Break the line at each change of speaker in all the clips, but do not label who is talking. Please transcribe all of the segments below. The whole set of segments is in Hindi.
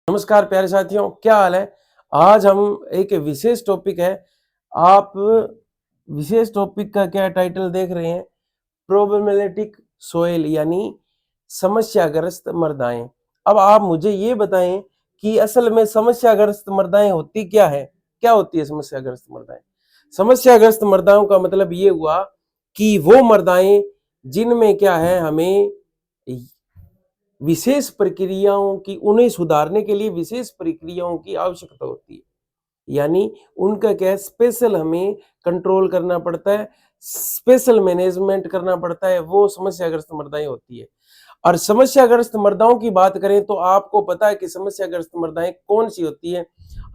नमस्कार प्यारे साथियों, क्या हाल है। आज हम एक विशेष टॉपिक है। आप विशेष टॉपिक का क्या टाइटल देख रहे हैं? प्रोबेबिलिटिक सोइल यानी समस्याग्रस्त मृदाएं। अब आप मुझे ये बताएं कि असल में समस्याग्रस्त मृदाएं होती क्या है? क्या होती है समस्याग्रस्त मृदाएं? समस्याग्रस्त मृदाओं का मतलब ये हुआ कि वो मृदाएं जिनमें क्या है, हमें विशेष प्रक्रियाओं की, उन्हें सुधारने के लिए विशेष प्रक्रियाओं की आवश्यकता होती है। यानी उनका क्या, स्पेशल हमें कंट्रोल करना पड़ता है, स्पेशल मैनेजमेंट करना पड़ता है, वो समस्याग्रस्त मृदाएं होती है। और समस्याग्रस्त मृदाओं की बात करें तो आपको पता है कि समस्याग्रस्त मृदाएं कौन सी होती है।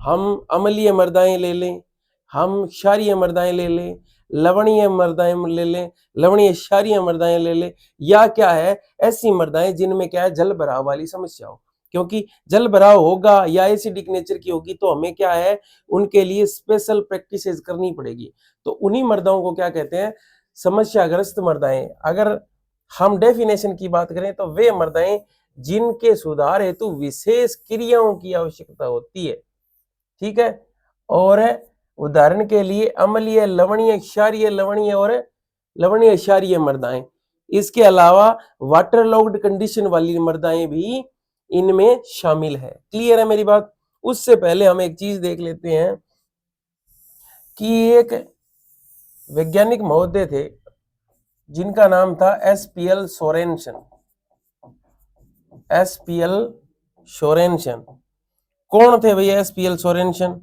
हम अम्लीय मृदाएं ले लें, हम क्षारीय मृदाएं ले लें, लवणीय मृदाएं ले लें, लवणीय क्षारीय मृदाएं ले लें, या क्या है, ऐसी मृदाएं जिनमें क्या है, जल भराव वाली समस्या हो। क्योंकि जल भराव होगा या एसिडिक नेचर की होगी तो हमें क्या है, उनके लिए स्पेशल प्रैक्टिसेस करनी पड़ेगी। तो उन्हीं मृदाओं को क्या कहते हैं, समस्याग्रस्त मृदाएं। अगर हम डेफिनेशन की बात करें तो वे मृदाएं जिनके सुधार हेतु विशेष क्रियाओं की आवश्यकता होती है। ठीक है। और उदाहरण के लिए अम्लीय, लवणीय, क्षारीय, लवणीय और लवणीय क्षारीय मृदाएं। इसके अलावा वाटर लॉक्ड कंडीशन वाली मृदाएं भी इनमें शामिल है। क्लियर है मेरी बात? उससे पहले हम एक चीज देख लेते हैं कि एक वैज्ञानिक महोदय थे जिनका नाम था एसपीएल सोरेनसन। एसपीएल सोरेनसन कौन थे भैया? एसपीएल सोरेनसन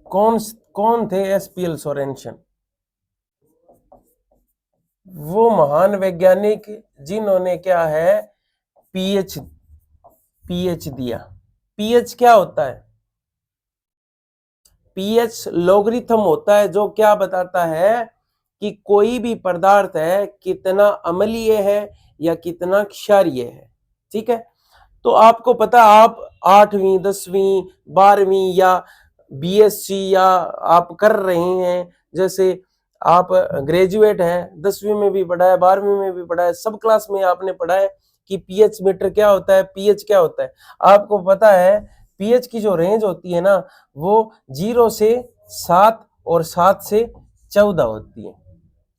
कौन थे? एसपीएल सोरेनसन वो महान वैज्ञानिक जिन्होंने क्या है, पीएच दिया। पीएच क्या होता है? पीएच लॉगरिथम होता है जो क्या बताता है कि कोई भी पदार्थ है कितना अम्लीय है या कितना क्षारीय है। ठीक है। तो आपको पता, आप 8वीं 10वीं 12वीं या बीएससी या आप कर रहे हैं, जैसे आप ग्रेजुएट हैं, 10वीं में भी पढ़ा है, 12वीं में भी पढ़ा है, सब क्लास में आपने पढ़ा है कि पीएच मीटर क्या होता है, पीएच क्या होता है। आपको पता है पीएच की जो रेंज होती है ना, वो 0 से 7 और 7 से 14 होती है।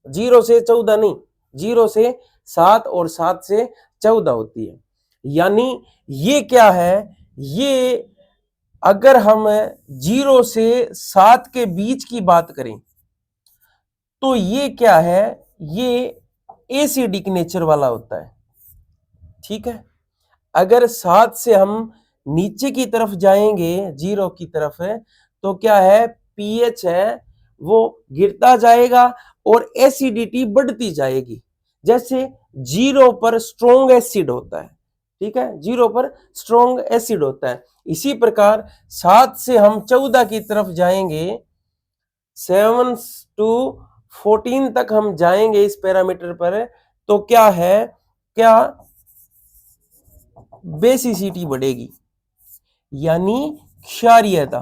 0 से 14 नहीं, 0 से 7 और 7 से 14 होती है। यानी ये क्या है, ये अगर हम 0 से 7 के बीच की बात करें तो ये क्या है, ये एसिडिक नेचर वाला होता है। ठीक है। अगर 7 से हम नीचे की तरफ जाएंगे, 0 की तरफ है, तो क्या है, पीएच है वो गिरता जाएगा और एसिडिटी बढ़ती जाएगी। जैसे 0 पर स्ट्रॉन्ग एसिड होता है। ठीक है, 0 पर स्ट्रॉन्ग एसिड होता है। इसी प्रकार 7 से हम 14 की तरफ जाएंगे, 7 टू 14 तक हम जाएंगे इस पैरामीटर पर, तो क्या है, क्या बेसिसिटी बढ़ेगी, यानी क्षारीयता।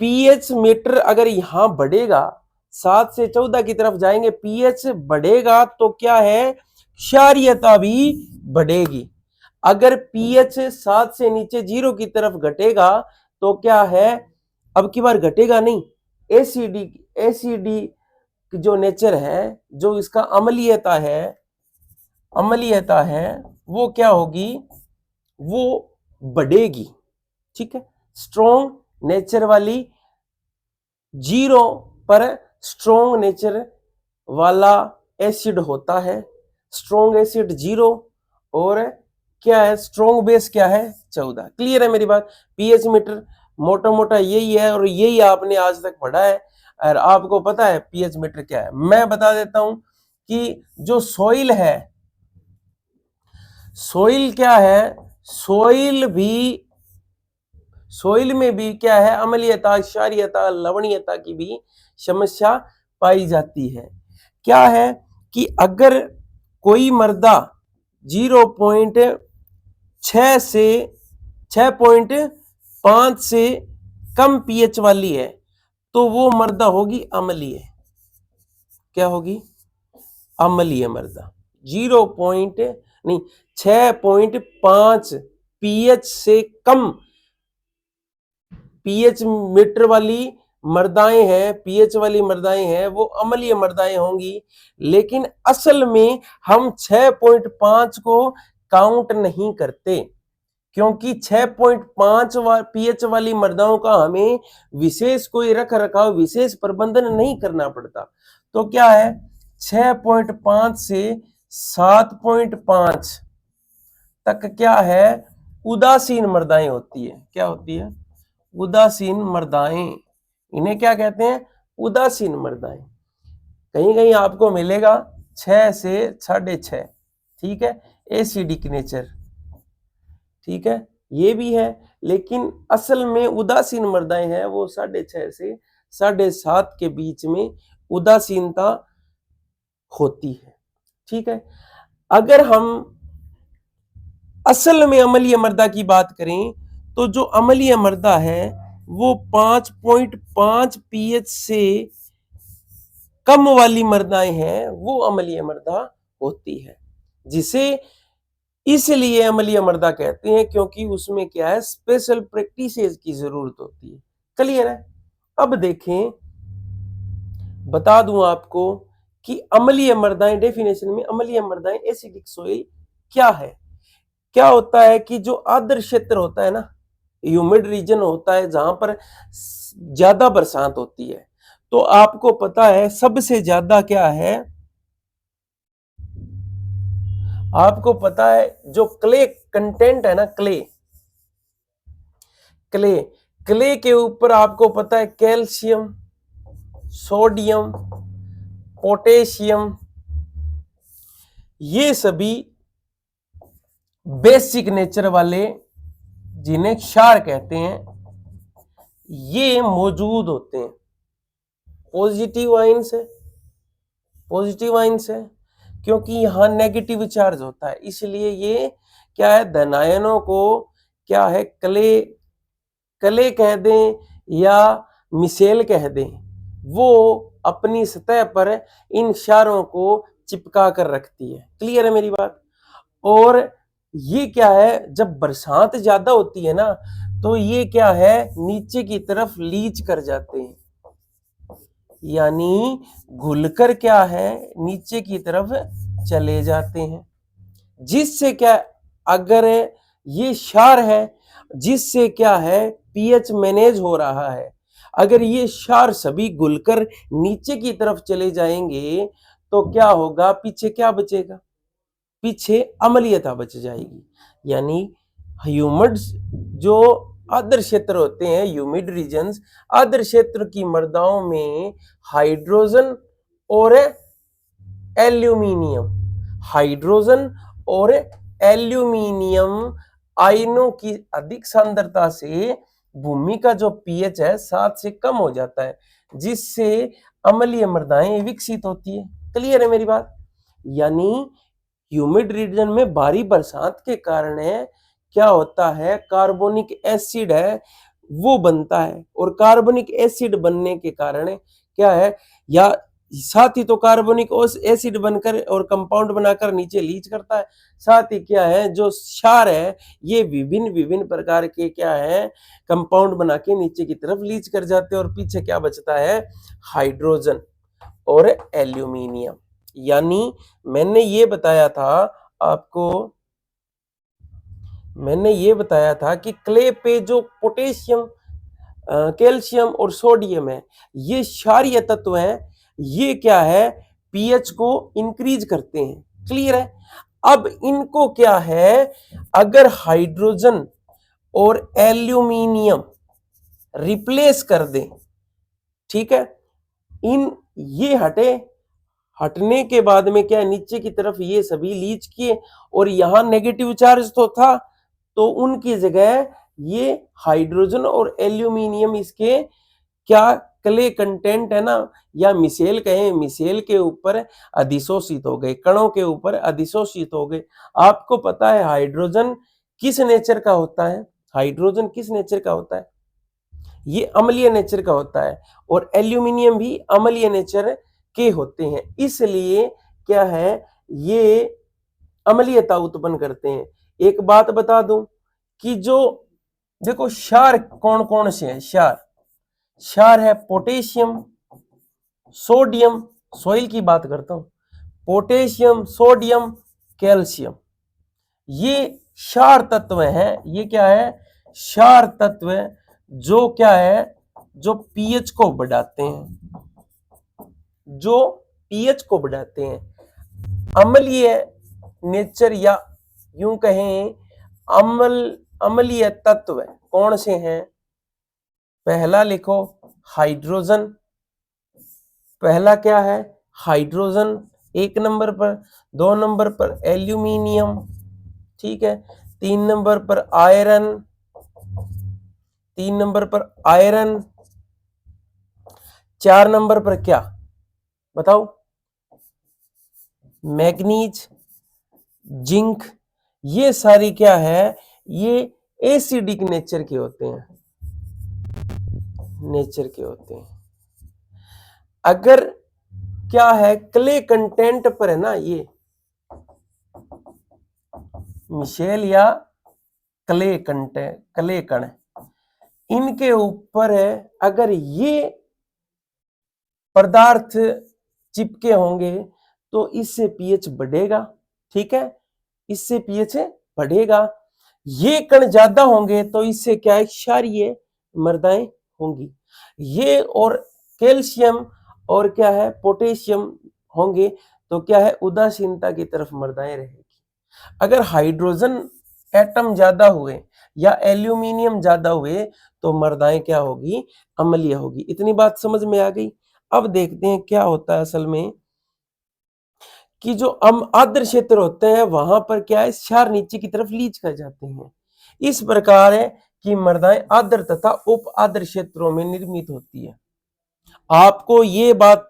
पीएच मीटर अगर यहां बढ़ेगा, 7 से 14 की तरफ जाएंगे, पीएच बढ़ेगा तो क्या है, क्षारीयता भी बढ़ेगी। अगर पीएच 7 से नीचे 0 की तरफ घटेगा तो क्या है, अब की बार घटेगा नहीं, एसिडी जो नेचर है, जो इसका अम्लीयता है वो क्या होगी, वो बढ़ेगी। ठीक है। स्ट्रॉन्ग नेचर वाली 0 पर स्ट्रॉन्ग नेचर वाला एसिड होता है, स्ट्रॉन्ग एसिड 0, और क्या है, स्ट्रॉन्ग बेस क्या है, 14। क्लियर है मेरी बात? पीएच मीटर मोटा मोटा यही है और यही आपने आज तक पढ़ा है। और आपको पता है पीएच मीटर क्या है? मैं बता देता हूं कि जो सॉइल है, सॉइल क्या है, सॉइल में भी क्या है, अम्लीयता, क्षारीयता, लवणीयता की भी समस्या पाई जाती है। क्या है कि अगर कोई मृदा 0.6 से 6.5 से कम पीएच वाली है तो वो मृदा होगी अम्लीय। क्या होगी? अम्लीय मृदा। नहीं, 6.5 पीएच से कम पीएच मीटर वाली मृदाएं हैं, पीएच वाली मृदाएं हैं, वो अम्लीय मृदाएं होंगी। लेकिन असल में हम 6.5 को काउंट नहीं करते, क्योंकि 6.5 पीएच वाली मृदाओं का हमें विशेष कोई रख रखाव, विशेष प्रबंधन नहीं करना पड़ता। तो क्या है, 6.5 से 7.5 तक क्या है, उदासीन मृदाएं होती है। क्या होती है? उदासीन मृदाएं। इन्हें क्या कहते हैं? उदासीन मृदाएं। कहीं कहीं आपको मिलेगा 6 से 6.5, ठीक है, एसिडिक नेचर, ठीक है, ये भी है। लेकिन असल में उदासीन मृदाएं हैं वो 6.5 से 7.5 के बीच में उदासीनता होती है, ठीक है। अगर हम असल में अम्लीय मृदा की बात करें तो जो अम्लीय मृदा है वो 5.5 पीएच से कम वाली मृदाएं हैं, वो अम्लीय मृदा होती है, जिसे इसलिए अम्लीय मृदा कहते हैं क्योंकि उसमें क्या है, स्पेशल प्रैक्टिसेस की जरूरत होती है। क्लियर है? अब देखें, बता दूं आपको कि अम्लीय मृदाएं, डेफिनेशन में अम्लीय मृदाएं एसिडिक सोइल क्या है। क्या होता है कि जो आर्द्र क्षेत्र होता है ना, ह्यूमिड रीजन होता है, जहां पर ज्यादा बरसात होती है, तो आपको पता है सबसे ज्यादा क्या है, आपको पता है जो क्ले कंटेंट है ना, क्ले के ऊपर आपको पता है कैल्शियम, सोडियम, पोटेशियम, ये सभी बेसिक नेचर वाले, जिन्हें क्षार कहते हैं, ये मौजूद होते हैं। पॉजिटिव आयंस है, क्योंकि यहां नेगेटिव चार्ज होता है, इसलिए ये क्या है, धनायनों को क्या है, कले कह दें या मिसेल कह दें, वो अपनी सतह पर इन क्षारों को चिपका कर रखती है। क्लियर है मेरी बात? और ये क्या है, जब बरसात ज्यादा होती है ना, तो ये क्या है, नीचे की तरफ लीच कर जाते हैं, यानी घुलकर क्या है, नीचे की तरफ चले जाते हैं, जिससे क्या, अगर ये क्षार है, जिससे क्या है, पीएच मैनेज हो रहा है। अगर ये क्षार सभी घुलकर नीचे की तरफ चले जाएंगे तो क्या होगा, पीछे क्या बचेगा, पीछे अम्लीयता बच जाएगी। यानी ह्यूमिड, जो आर्द्र क्षेत्र होते हैं, ह्यूमिड रीजन्स, आर्द्र क्षेत्र की मृदाओं में हाइड्रोजन और एल्यूमिनियम, हाइड्रोजन और एल्यूमिनियम आयनों की अधिक सांद्रता से भूमि का जो पीएच है 7 से कम हो जाता है, जिससे अम्लीय मृदाएं विकसित होती है। क्लियर है मेरी बात? यानी ह्यूमिड रीजन में भारी बरसात के कारण क्या होता है, कार्बोनिक एसिड है वो बनता है, और कार्बोनिक एसिड बनने के कारण क्या है, या साथ ही तो कार्बोनिक एसिड बनकर और कंपाउंड बनाकर नीचे लीच करता है, साथ ही क्या है, जो क्षार है ये विभिन्न प्रकार के क्या है, कंपाउंड बना के नीचे की तरफ लीच कर जाते हैं, और पीछे क्या बचता है, हाइड्रोजन और एल्यूमिनियम। यानी मैंने ये बताया था आपको, मैंने ये बताया था कि क्ले पे जो पोटेशियम, कैल्शियम और सोडियम है, ये क्षारीय तत्व हैं, ये क्या है, पीएच को इंक्रीज करते हैं। क्लियर है? अब इनको क्या है, अगर हाइड्रोजन और एल्यूमिनियम रिप्लेस कर दें, ठीक है, इन ये हटने के बाद में क्या, नीचे की तरफ ये सभी लीच किए, और यहां नेगेटिव चार्ज तो था, तो उनकी जगह ये हाइड्रोजन और एल्यूमिनियम इसके क्या क्ले कंटेंट है ना, या मिसेल कहें, मिसेल के ऊपर अधिशोषित हो गए, कणों के ऊपर अधिशोषित हो गए। आपको पता है हाइड्रोजन किस नेचर का होता है, हाइड्रोजन किस नेचर का होता है, ये अम्लीय नेचर का होता है, और एल्यूमिनियम भी अम्लीय नेचर के होते हैं। इसलिए क्या है, ये अम्लीयता उत्पन्न करते हैं। एक बात बता दूं कि जो देखो क्षार कौन कौन से हैं, क्षार है पोटेशियम, सोडियम, सोइल की बात करता हूं, पोटेशियम, सोडियम, कैल्शियम, ये क्षार तत्व हैं। ये क्या है, क्षार तत्व, जो क्या है, जो पीएच को बढ़ाते हैं, जो पीएच को बढ़ाते हैं। अम्लीय नेचर या यूं कहें अम्लीय तत्व कौन से हैं? पहला लिखो हाइड्रोजन, पहला क्या है, हाइड्रोजन, 1 नंबर पर। 2 नंबर पर एल्यूमिनियम, ठीक है। 3 नंबर पर आयरन, 3 नंबर पर आयरन। 4 नंबर पर क्या बताओ, मैग्नीज, जिंक। ये सारी क्या है, ये एसिडिक नेचर के होते हैं, नेचर के होते हैं। अगर क्या है, क्ले कंटेंट पर है ना, ये मिशेल या क्ले कंटेंट, क्ले कण, इनके ऊपर अगर ये पदार्थ चिपके होंगे तो इससे पीएच बढ़ेगा, ठीक है, इससे पीएच बढ़ेगा। ये कण ज्यादा होंगे तो इससे क्या है, क्षारीय मृदाएं होंगी। ये और कैल्शियम और क्या है, पोटेशियम होंगे तो क्या है, उदासीनता की तरफ मृदाएं रहेगी। अगर हाइड्रोजन एटम ज्यादा हुए या एल्यूमिनियम ज्यादा हुए तो मृदाएं क्या होगी, अम्लीय होगी। इतनी बात समझ में आ गई। अब देखते हैं क्या होता है असल में, कि जो आर्द्र क्षेत्र होते हैं वहां पर क्या है, क्षार नीचे की तरफ लीच कर जाते हैं। इस प्रकार है कि मृदाएं आर्द्र तथा उप आर्द्र क्षेत्रों में निर्मित होती है। आपको ये बात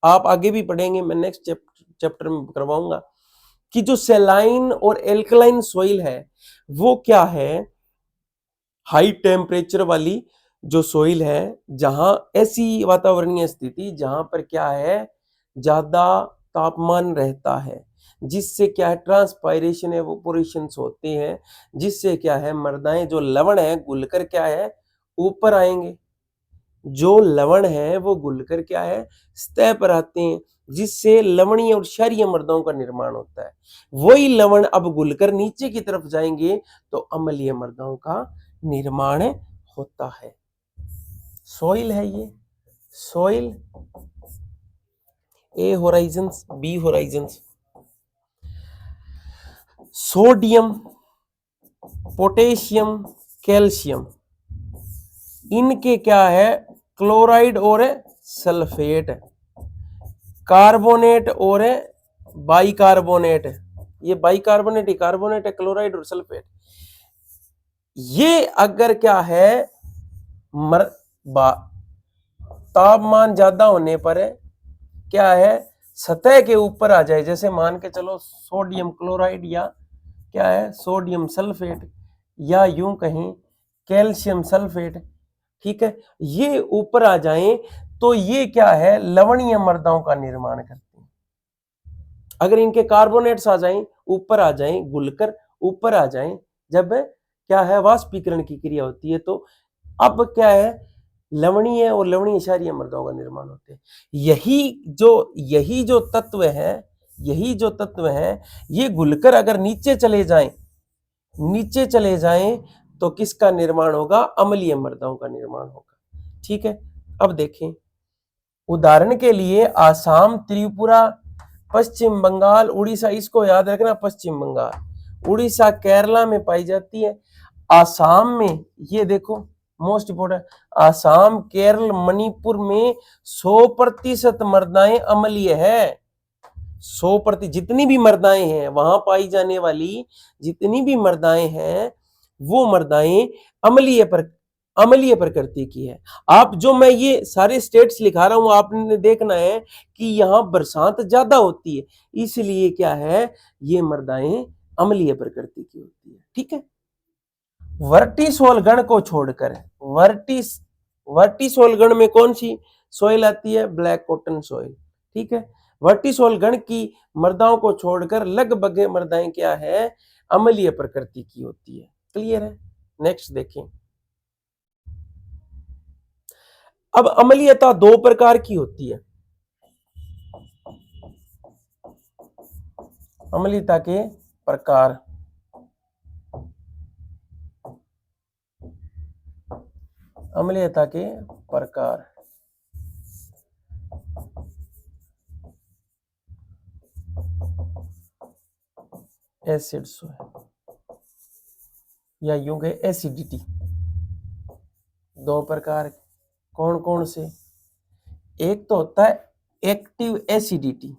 आप आगे भी पढ़ेंगे, मैं नेक्स्ट चैप्टर में करवाऊंगा कि जो सेलाइन और एल्कलाइन सोइल है वो क्या है, हाई टेम्परेचर वाली जो सोइल है, जहां ऐसी वातावरणीय स्थिति जहां पर क्या है, ज्यादा तापमान रहता है, जिससे क्या है, ट्रांसपायरेशन एवोपोरेशन होते हैं, जिससे क्या है, मृदाएं जो लवण है घुलकर क्या है, ऊपर आएंगे। जो लवण है वो घुलकर क्या है, सतह पर आते हैं, जिससे लवणीय और क्षारीय मृदाओं का निर्माण होता है। वही लवण अब घुलकर नीचे की तरफ जाएंगे तो अम्लीय मृदाओं का निर्माण होता है। सॉइल है ये, soil, A horizons, B horizons. Sodium, potassium, calcium, इनके क्या है, क्लोराइड और सल्फेट, कार्बोनेट और बाइकार्बोनेट। ये बाइकार्बोनेट ही कार्बोनेट है, क्लोराइड और सल्फेट। ये अगर क्या है, तापमान ज्यादा होने पर क्या है, सतह के ऊपर आ जाए, जैसे मान के चलो सोडियम क्लोराइड या क्या है, सोडियम सल्फेट, या यूं कहीं कैल्शियम सल्फेट, ठीक है, ये ऊपर आ जाएं तो ये क्या है, लवणीय मृदाओं का निर्माण करते हैं। अगर इनके कार्बोनेट्स आ जाएं, ऊपर आ जाएं, घुलकर ऊपर आ जाएं, जब क्या है, वाष्पीकरण की क्रिया होती है, तो अब क्या है, लवणीय और लवणीय क्षारीय मृदाओं का निर्माण होते हैं। यही जो तत्व है, यही जो तत्व है, ये घुलकर अगर नीचे चले जाएं तो किसका निर्माण होगा, अम्लीय मृदाओं का निर्माण होगा, ठीक है। अब देखें, उदाहरण के लिए आसाम, त्रिपुरा, पश्चिम बंगाल, उड़ीसा, इसको याद रखना, पश्चिम बंगाल, उड़ीसा, केरला में पाई जाती है। आसाम में ये देखो, मोस्ट इंपोर्टेंट, आसाम, केरल, मणिपुर में 100% मृदाएं अम्लीय है। 100%, जितनी भी मृदाएं हैं वहां पाई जाने वाली जितनी भी मृदाएं हैं वो मृदाएं अम्लीय प्रकृति की है। आप जो मैं ये सारे स्टेट्स लिखा रहा हूं, आपने देखना है कि यहाँ बरसात ज्यादा होती है, इसलिए क्या है, ये मृदाएं अम्लीय प्रकृति की होती है, ठीक है। वर्टिसोल गण को छोड़कर वर्टिसोल गण में कौन सी सोइल आती है, ब्लैक कॉटन सोइल, ठीक है। वर्टिसोल गण की मृदाओं को छोड़कर लगभग मृदाएं क्या है, अम्लीय प्रकृति की होती है। क्लियर है? नेक्स्ट देखें। अब अम्लीयता दो प्रकार की होती है। अम्लीयता के प्रकार, अम्लीयता के प्रकार। एसिड्स या यूं कहे एसिडिटी, दो प्रकार कौन कौन से? एक तो होता है एक्टिव एसिडिटी,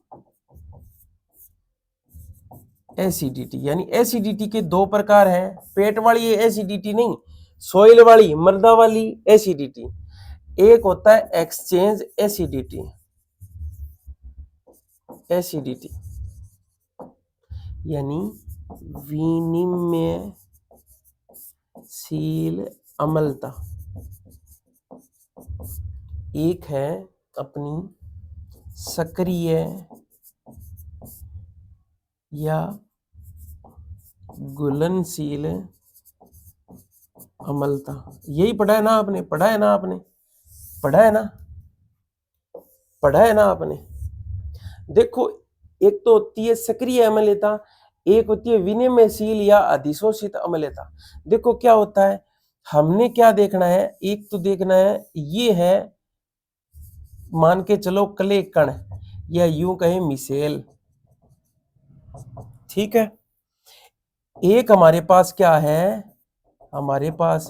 एसिडिटी यानी एसिडिटी के दो प्रकार हैं। पेट वाली एसिडिटी नहीं, सोइल वाली, मृदा वाली एसिडिटी। एक होता है एक्सचेंज एसिडिटी, एसिडिटी यानी विनिमयशील अम्लता। एक है अपनी सक्रिय या घुलनशील अम्लता। यही पढ़ा है ना आपने, पढ़ा है ना आपने, पढ़ा है ना, पढ़ा है ना आपने। देखो, एक तो होती है सक्रिय अम्लता, एक होती है विनिमयशील या अधिशोषित अम्लता। देखो क्या होता है, हमने क्या देखना है, एक तो देखना है ये है, मान के चलो क्ले कण या यूं कहें मिसेल, ठीक है। एक हमारे पास क्या है, हमारे पास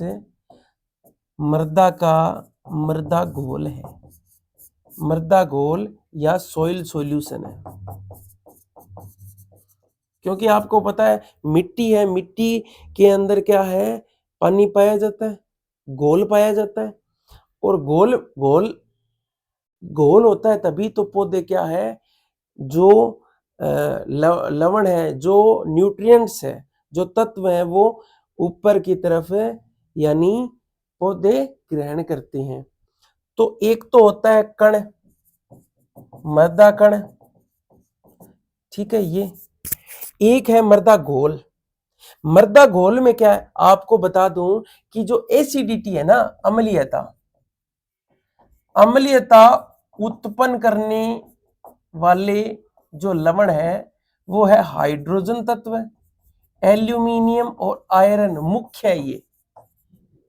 मृदा घोल है, मृदा घोल या सोइल सॉल्यूशन है। क्योंकि आपको पता है मिट्टी है, मिट्टी के अंदर क्या है, पानी पाया जाता है, घोल पाया जाता है, और घोल घोल घोल होता है तभी तो पौधे क्या है, जो लवण है, जो न्यूट्रिएंट्स है, जो तत्व है, वो ऊपर की तरफ यानी पौधे ग्रहण करते हैं। तो एक तो होता है कण, मृदा कण, ठीक है। ये एक है मृदा घोल। मृदा घोल में क्या है, आपको बता दूं कि जो एसिडिटी है ना, अम्लीयता, अम्लीयता उत्पन्न करने वाले जो लवण है वो है हाइड्रोजन तत्व, एल्यूमिनियम और आयरन मुख्य है ये।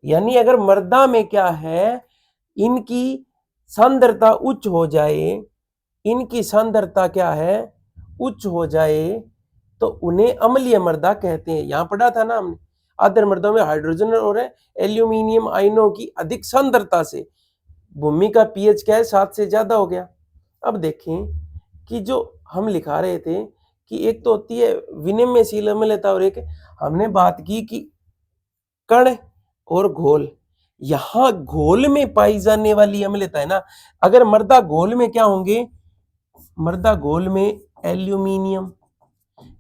यानी अगर मृदा में क्या है, इनकी सांद्रता उच्च हो जाए, इनकी सांद्रता क्या है, उच्च हो जाए, तो उन्हें अम्लीय मृदा कहते हैं। यहां पढ़ा था ना हमने, आर्द्र मृदा में हाइड्रोजन और एल्यूमिनियम आयनों की अधिक सांद्रता से भूमि का पीएच क्या है, 7 से ज्यादा हो गया। अब देखें कि जो हम लिखा रहे थे कि एक तो होती है विनिमयशील अम्लता और एक हमने बात की कि कण और घोल। यहां घोल में पाई जाने वाली अम्लता है ना, अगर मृदा घोल में क्या होंगे, मृदा घोल में एल्यूमिनियम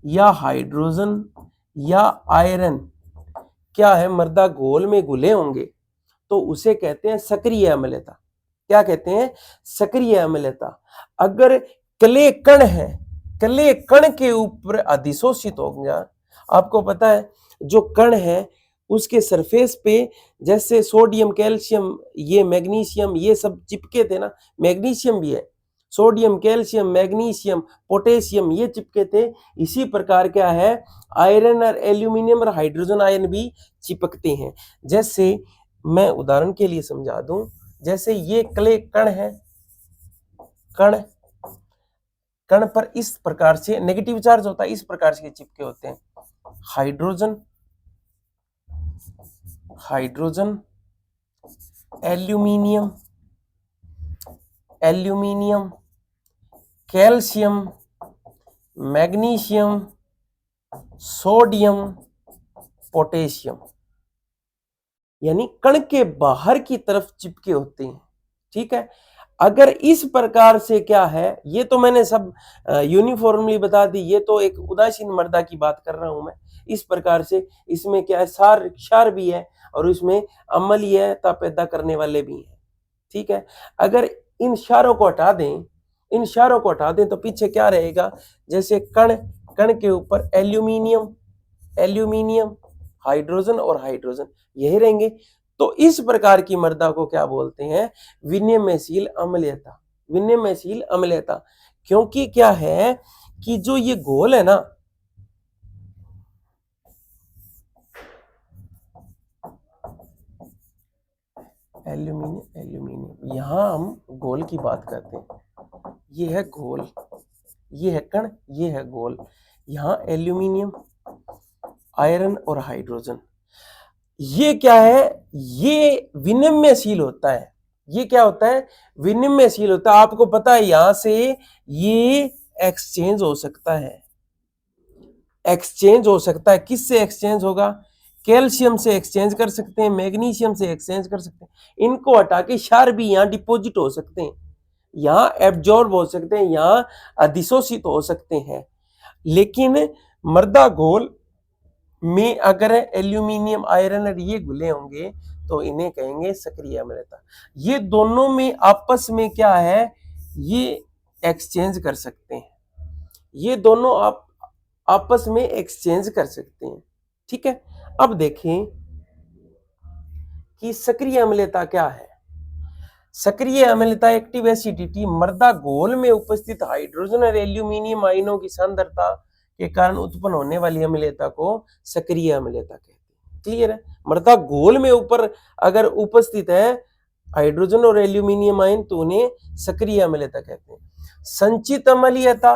या हाइड्रोजन या आयरन क्या है, मृदा घोल में घुले होंगे, तो उसे कहते हैं सक्रिय अम्लता। क्या कहते हैं, सक्रिय अम्लता। अगर क्ले कण है, क्ले कण के ऊपर अधिशोषित हो गया, आपको पता है जो कण है उसके सरफेस पे जैसे सोडियम, कैल्शियम, ये मैग्नीशियम, ये सब चिपके थे ना, मैग्नीशियम भी है, सोडियम, कैल्शियम, मैग्नीशियम, पोटेशियम ये चिपके थे। इसी प्रकार क्या है, आयरन और एल्यूमिनियम और हाइड्रोजन आयन भी चिपकते हैं। जैसे मैं उदाहरण के लिए समझा दूं, जैसे ये क्ले कण है, कण, कण पर इस प्रकार से नेगेटिव चार्ज होता है, इस प्रकार से चिपके होते हैं। Hydrogen, hydrogen, aluminium, aluminium, calcium, magnesium, sodium, potassium, यानी कण के बाहर की तरफ चिपके होते हैं, ठीक है। अगर इस प्रकार से क्या है, ये तो मैंने सब यूनिफॉर्मली बता दी, ये तो एक उदासीन मृदा की बात कर रहा हूं मैं। इस प्रकार से इसमें क्या है, सार क्षार भी है और इसमें अम्लीयता पैदा करने वाले भी हैं, ठीक है। अगर इन क्षारों को हटा दें इन क्षारों को हटा दें तो पीछे क्या रहेगा, जैसे कण, कण के ऊपर एल्यूमिनियम, एल्यूमिनियम, हाइड्रोजन और हाइड्रोजन, यही रहेंगे। तो इस प्रकार की मृदा को क्या बोलते हैं, विनिमयशील अम्लीयता, विनिमयशील अम्लीयता। क्योंकि क्या है कि जो ये घोल है ना, एल्यूमिनियम, एल्यूमिनियम, यहां हम घोल की बात करते हैं, ये है घोल, ये है कण, ये है घोल, यहां एल्यूमिनियम, आयरन और हाइड्रोजन, ये क्या है, ये विनिमयशील होता है। ये क्या होता है, विनिमयशील होता है। आपको पता है यहां से ये एक्सचेंज हो सकता है, एक्सचेंज हो सकता है। किससे एक्सचेंज होगा, कैल्शियम से एक्सचेंज कर सकते हैं, मैग्नीशियम से एक्सचेंज कर सकते हैं। इनको हटा के क्षार भी यहाँ डिपोजिट हो सकते हैं, यहाँ एब्जॉर्ब हो सकते हैं, यहाँ अधिशोषित हो सकते हैं। लेकिन मृदा घोल में अगर एल्यूमिनियम, आयरन और ये घुले होंगे तो इन्हें कहेंगे सक्रिय अम्लता। ये दोनों में आपस में क्या है, ये एक्सचेंज कर सकते हैं, ये दोनों आप आपस में एक्सचेंज कर सकते हैं। ठीक है, अब देखें कि सक्रिय अम्लता क्या है। सक्रिय अम्लता, एक्टिव एसिडिटी, मृदा घोल में उपस्थित हाइड्रोजन और एल्यूमिनियम आयनों की सांद्रता के कारण उत्पन्न होने वाली अम्लता को सक्रिय अम्लता कहते हैं। क्लियर है, मृदा घोल में ऊपर अगर उपस्थित है हाइड्रोजन और एल्यूमिनियम आयन तो उन्हें सक्रिय अम्लता कहते हैं। संचित अम्लता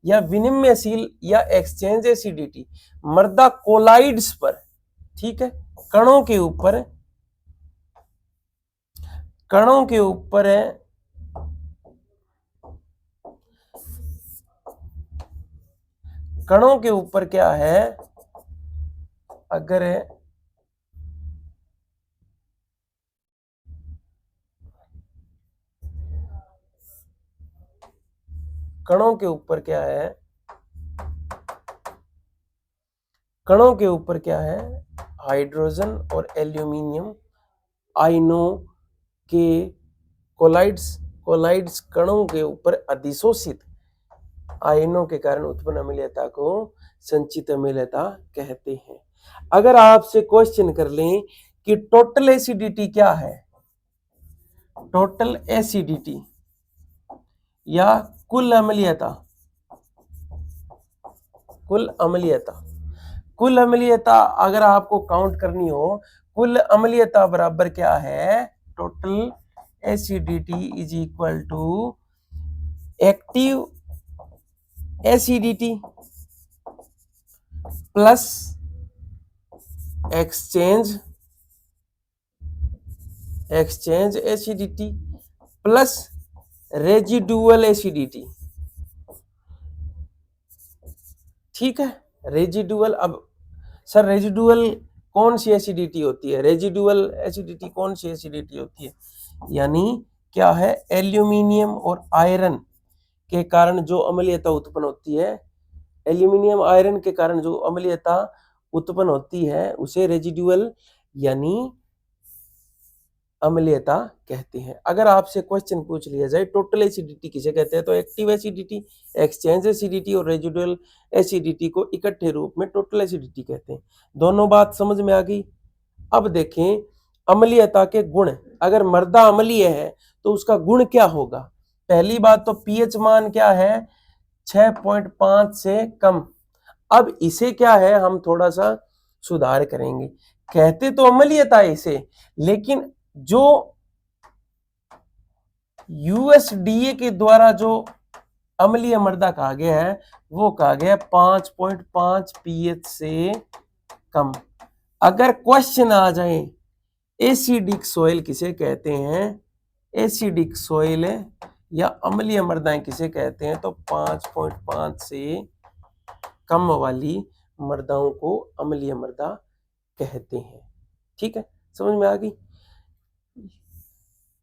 या विनिमयशील या एक्सचेंज एसिडिटी, मृदा कोलाइड्स पर, ठीक है, कणों के ऊपर, कणों के ऊपर है, कणों के ऊपर क्या है, अगर कणों के ऊपर क्या है, कणों के ऊपर क्या है, हाइड्रोजन और एल्यूमिनियम आयनों के कोलाइड्स कणों के ऊपर अधिशोषित आयनों के कारण उत्पन्न अम्लता को संचित अम्लता कहते हैं। अगर आपसे क्वेश्चन कर लें कि टोटल एसिडिटी क्या है, टोटल एसिडिटी या कुल अम्लता, कुल अम्लता, कुल अम्लता अगर आपको काउंट करनी हो, कुल अम्लता बराबर क्या है, total acidity is equal to active acidity plus exchange acidity plus residual acidity. ठीक है, रेजिडुअल, अब सर रेजिडुअल कौन सी एसिडिटी होती है, रेजिडुअल एसिडिटी कौन सी एसिडिटी होती है, यानी क्या है, एल्यूमिनियम और आयरन के कारण जो अम्लता उत्पन्न होती है, एल्यूमिनियम आयरन के कारण जो अम्लता उत्पन्न होती है उसे रेजिडुअल यानी अम्लता कहते हैं। अगर आपसे क्वेश्चन पूछ लिया जाए टोटल एसिडिटी किसे कहते हैं, तो एक्टिव एसिडिटी, एक्सचेंज एसिडिटी और रेजिडुअल एसिडिटी को इकट्ठे रूप में टोटल एसिडिटी कहते हैं। दोनों बात समझ में आ गई। अब देखें अम्लीयता के गुण, अगर मृदा अम्लीय है तो उसका गुण क्या होगा। पहली बात तो पीएच मान क्या है, 6.5 से कम। अब इसे क्या है, हम थोड़ा सा सुधार करेंगे। कहते तो अम्लीयता इसे, लेकिन जो यूएसडीए के द्वारा जो अम्लीय मृदा कहा गया है वो कहा गया 5.5 पीएच से कम। अगर क्वेश्चन आ जाए एसिडिक सॉइल किसे कहते हैं, एसिडिक सॉइल या अम्लीय मृदाएं किसे कहते हैं, तो 5.5 से कम वाली मृदाओं को अम्लीय मृदा कहते हैं। ठीक है, समझ में आ गई।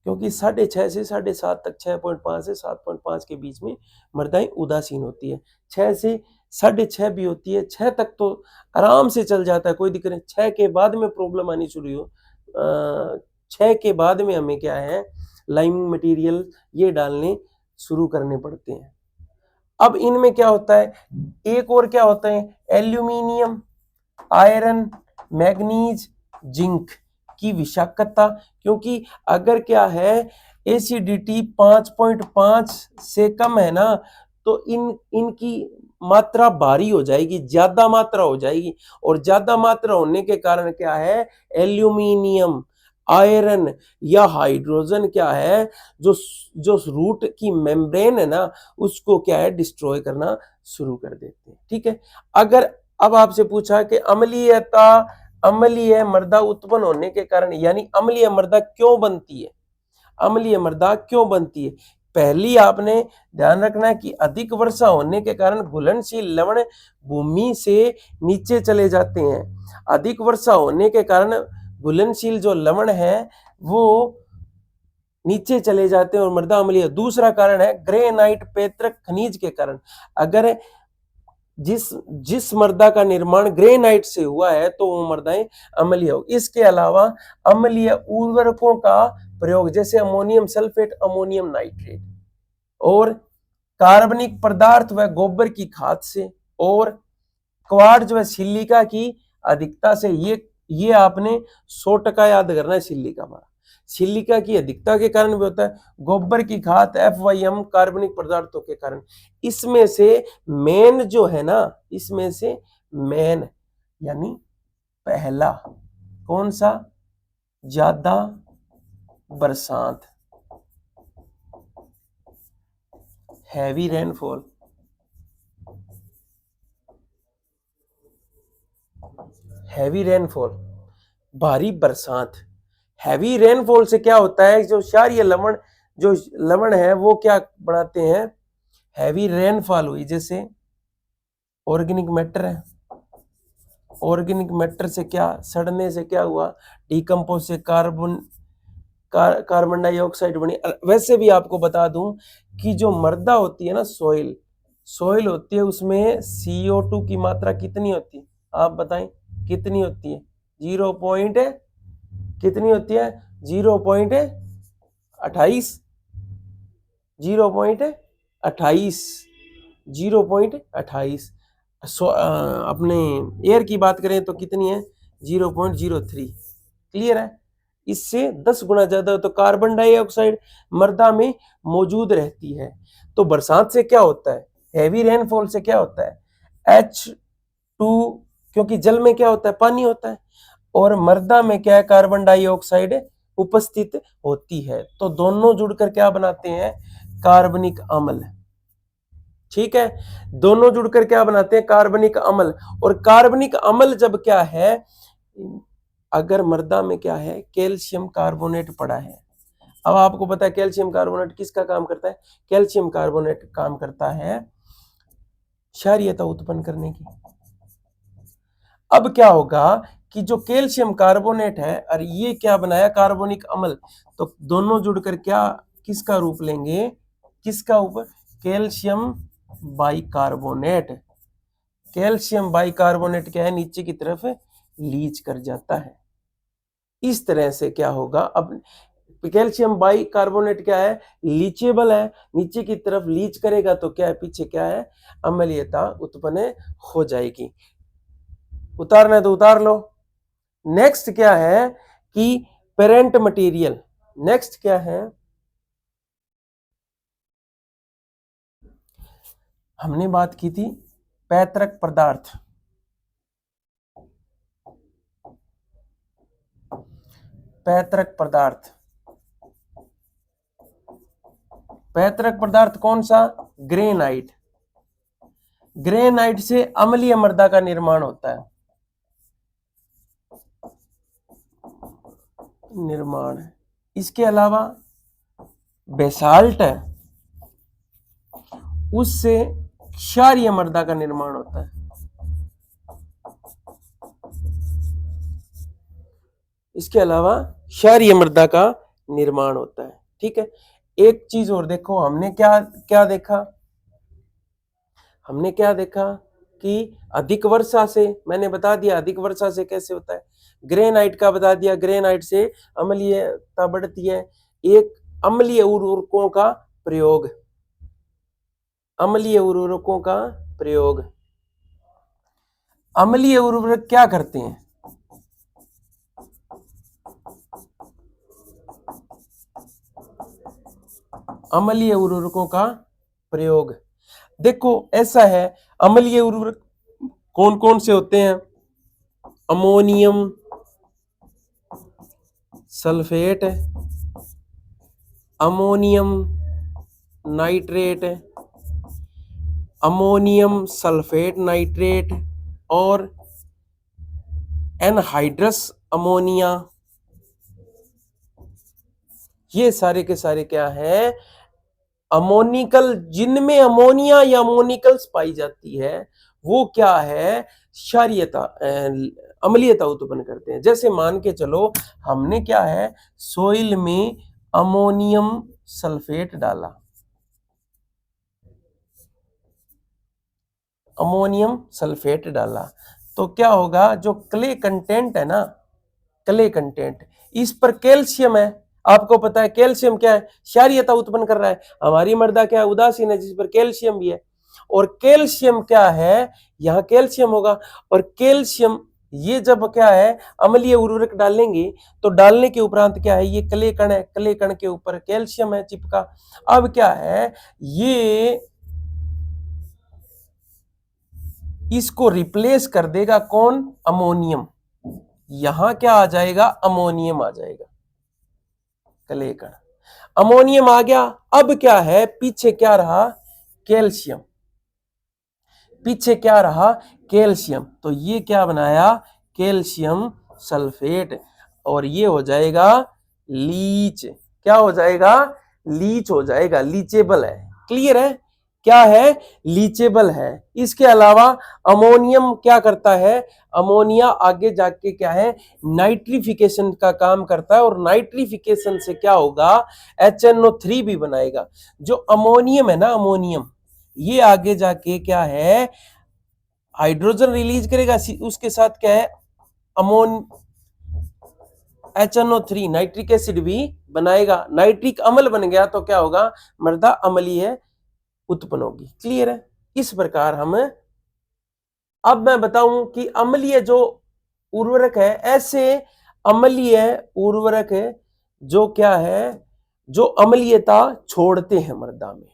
क्योंकि 6.5 से 7.5 तक, 6.5 से 7.5 के बीच में मृदाएं उदासीन होती है। 6 से 6.5 भी होती है, 6 तक तो आराम से चल जाता है, कोई दिक्कत नहीं। 6 के बाद में प्रॉब्लम आनी शुरू हो, 6 के बाद में हमें क्या है, लाइमिंग मटेरियल ये डालने शुरू करने पड़ते हैं। अब इनमें क्या होता है, एक और क्या होता है, एल्यूमिनियम, आयरन, मैग्नीज, जिंक की विषाक्तता, क्योंकि अगर क्या है एसिडिटी 5.5 से कम है ना, तो इनकी मात्रा भारी हो जाएगी, ज्यादा मात्रा हो जाएगी, और ज्यादा मात्रा होने के कारण क्या है, एल्यूमिनियम, आयरन या हाइड्रोजन क्या है, जो जो रूट की मेम्ब्रेन है ना, उसको क्या है, डिस्ट्रॉय करना शुरू कर देते हैं। ठीक है, अगर अब आपसे पूछा कि अम्लीय मृदा उत्पन्न होने के कारण, यानी अम्लीय मृदा क्यों बनती है, अम्लीय मृदा क्यों बनती है, पहली आपने ध्यान रखना है कि अधिक वर्षा होने के कारण घुलनशील लवण भूमि से नीचे चले जाते हैं। अधिक वर्षा होने के कारण घुलनशील जो लवण है वो नीचे चले जाते हैं और मृदा अम्लीय। दूसरा कारण है ग्रेनाइट पैतृक खनिज के कारण। अगर जिस मृदा का निर्माण ग्रेनाइट से हुआ है तो वो मृदाएं अम्लीय हो। इसके अलावा अम्लीय उर्वरकों का प्रयोग, जैसे अमोनियम सल्फेट, अमोनियम नाइट्रेट, और कार्बनिक पदार्थ व गोबर की खाद से, और क्वार्ट्ज व सिलिका की अधिकता से। ये आपने 100% याद करना है। सिलिका की अधिकता के कारण भी होता है, गोबर की खाद, FYM, कार्बनिक पदार्थों के कारण। इसमें से मेन जो है ना, इसमें से मेन यानी पहला कौन सा, ज्यादा बरसात, हैवी रेनफॉल, हैवी रेनफॉल, भारी बरसात। हैवी रेनफॉल से क्या होता है, जो क्षारीय लवण है वो क्या बनाते हैं, हैवी रेनफॉल हुई, जैसे ऑर्गेनिक मैटर है, ऑर्गेनिक मैटर से क्या, सड़ने से क्या हुआ, डिकम्पोज से कार्बन डाइऑक्साइड बनी। वैसे भी आपको बता दूं कि जो मृदा होती है ना, सॉइल होती है, उसमें CO2 की मात्रा कितनी होती है, आप बताएं कितनी होती है, 0. कितनी होती है, 0.28, 0.28, 0.28। अपने एयर की बात करें तो कितनी है, 0.03। क्लियर है, इससे 10 गुना ज्यादा तो कार्बन डाइऑक्साइड मृदा में मौजूद रहती है। तो बरसात से क्या होता है, हैवी रेनफॉल से क्या होता है, H2, क्योंकि जल में क्या होता है, पानी होता है, और मृदा में क्या है, कार्बन डाइऑक्साइड उपस्थित होती है। तो दोनों जुड़कर क्या बनाते हैं, कार्बनिक अम्ल। ठीक है, दोनों जुड़कर क्या बनाते हैं, कार्बनिक अम्ल। और कार्बनिक अम्ल जब क्या है, अगर मृदा में क्या है, कैल्शियम कार्बोनेट पड़ा है। अब आपको पता है कैल्शियम कार्बोनेट किसका काम करता है, कैल्शियम कार्बोनेट काम करता है क्षारीयता उत्पन्न करने की। अब क्या होगा कि जो कैल्शियम कार्बोनेट है, और ये क्या बनाया, कार्बनिक अम्ल, तो दोनों जुड़कर क्या, किसका रूप लेंगे, किसका ऊपर, कैल्शियम बाइकार्बोनेट। कैल्शियम बाइकार्बोनेट क्या है, नीचे की तरफ लीच कर जाता है। इस तरह से क्या होगा, अब कैल्शियम बाइकार्बोनेट क्या है, लीचेबल है, नीचे की तरफ लीच करेगा तो क्या है, पीछे क्या है, अम्लीयता उत्पन्न हो जाएगी। उतारना है तो उतार लो। नेक्स्ट क्या है कि पेरेंट मटेरियल। नेक्स्ट क्या है, हमने बात की थी पैतृक पदार्थ। पैतृक पदार्थ, पैतृक पदार्थ कौन सा, ग्रेनाइट। ग्रेनाइट से अम्लीय मृदा का निर्माण होता है, निर्माण। इसके अलावा बेसाल्ट है, उससे क्षारीय मृदा का निर्माण होता है। इसके अलावा क्षारीय मृदा का निर्माण होता है। ठीक है, एक चीज और देखो, हमने क्या देखा, हमने क्या देखा कि अधिक वर्षा से, मैंने बता दिया अधिक वर्षा से कैसे होता है, ग्रेनाइट का बता दिया, ग्रेनाइट से अम्लीयता बढ़ती है। एक अम्लीय उर्वरकों का प्रयोग, अम्लीय उर्वरकों का प्रयोग। अम्लीय उर्वरक क्या करते हैं? अम्लीय उर्वरकों का प्रयोग। देखो ऐसा है, अम्लीय उर्वरक कौन कौन से होते हैं? Ammonium sulphate, ammonium nitrate, ammonium sulphate nitrate और एनहाइड्रस अमोनिया। ये सारे के सारे क्या है? अमोनिकल, जिनमें अमोनिया या अमोनिकल्स पाई जाती है वो क्या है? क्षारीयता, अम्लीयता उत्पन्न करते हैं। जैसे मान के चलो हमने क्या है, सोइल में अमोनियम सल्फेट डाला, अमोनियम सल्फेट डाला, तो क्या होगा? जो क्ले कंटेंट है ना, क्ले कंटेंट, इस पर कैल्शियम है। आपको पता है कैल्शियम क्या है? क्षारीयता उत्पन्न कर रहा है। हमारी मृदा क्या है? उदासीन है, जिस पर कैल्शियम भी है। और कैल्शियम क्या है? यहाँ कैल्शियम होगा। और कैल्शियम ये जब क्या है, अम्लीय उर्वरक डालेंगे तो डालने के उपरांत क्या है, ये क्ले कण है, क्ले कण के ऊपर कैल्शियम है चिपका। अब क्या है, ये इसको रिप्लेस कर देगा कौन? अमोनियम। यहां क्या आ जाएगा? अमोनियम आ जाएगा, क्ले कण। अमोनियम आ गया। अब क्या है, पीछे क्या रहा? कैल्शियम। पीछे क्या रहा? कैल्शियम। तो ये क्या बनाया? Calcium sulphate. और ये हो जाएगा लीच। क्या हो जाएगा? लीच हो जाएगा, लीचेबल है। क्लियर है? क्या है? लीचेबल है। इसके अलावा अमोनियम क्या करता है? अमोनिया आगे जाके क्या है, नाइट्रिफिकेशन का काम करता है। और नाइट्रिफिकेशन से क्या होगा? HNO3 भी बनाएगा। जो अमोनियम है ना, अमोनियम, ये आगे जाके क्या है, हाइड्रोजन रिलीज करेगा। उसके साथ क्या है, अमोन HNO3 नाइट्रिक एसिड भी बनाएगा। नाइट्रिक अम्ल बन गया तो क्या होगा? मृदा अम्लीय उत्पन्न होगी। क्लियर है? इस प्रकार हम, अब मैं बताऊं कि अम्लीय जो उर्वरक है, ऐसे अम्लीय उर्वरक है जो क्या है, जो अम्लीयता छोड़ते हैं मृदा में।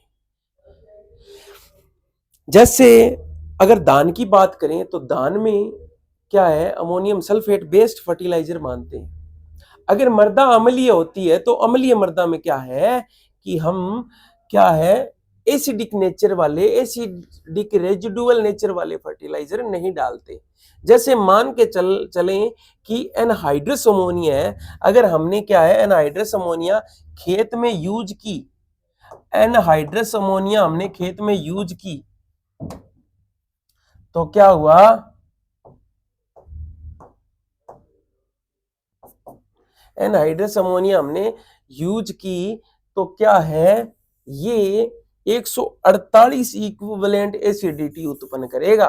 जैसे अगर धान की बात करें तो धान में क्या है, अमोनियम सल्फेट बेस्ड फर्टिलाइजर मानते हैं। अगर मृदा अम्लीय होती है तो अम्लीय मृदा में क्या है कि हम क्या है, एसिडिक नेचर वाले, एसिडिक रेजिडुअल नेचर वाले फर्टिलाइजर नहीं डालते। जैसे मान के चलें कि एनहाइड्रस अमोनिया है। अगर हमने क्या है, एनहाइड्रस अमोनिया खेत में यूज की, एनहाइड्रस अमोनिया हमने खेत में यूज की, तो क्या हुआ? एनहाइड्रस अमोनिया हमने यूज की तो क्या है, ये 148 इक्विवेलेंट एसिडिटी उत्पन्न करेगा।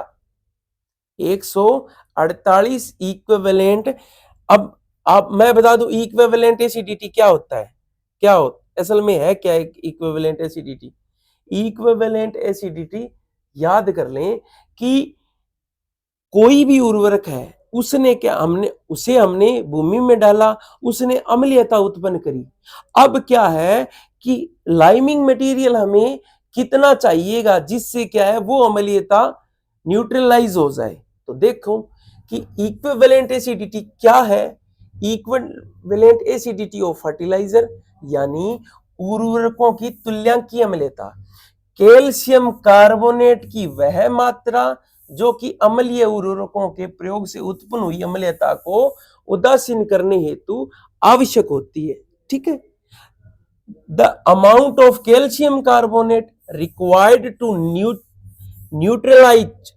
148 इक्विवेलेंट। अब आप, मैं बता दूं इक्विवेलेंट एसिडिटी क्या होता है, क्या होता असल में है क्या इक्विवेलेंट एसिडिटी? इक्विवेलेंट एसिडिटी याद कर लें कि कोई भी उर्वरक है, उसने क्या, हमने भूमि में डाला, उसने अम्लीयता उत्पन्न करी। अब क्या है कि लाइमिंग मटेरियल हमें कितना चाहिएगा जिससे क्या है, वो अम्लीयता न्यूट्रलाइज हो जाए। तो देखो कि इक्विवेलेंट एसिडिटी क्या है। इक्विवेलेंट एसिडिटी ऑफ फर्टिलाइजर यानी उर्वरकों की तुल्यांकीय अम्लीयता। कैल्शियम कार्बोनेट की वह मात्रा जो कि अम्लीय उर्वरकों के प्रयोग से उत्पन्न हुई अम्लीयता को उदासीन करने हेतु आवश्यक होती है। ठीक है? The amount of calcium carbonate required to neutralise,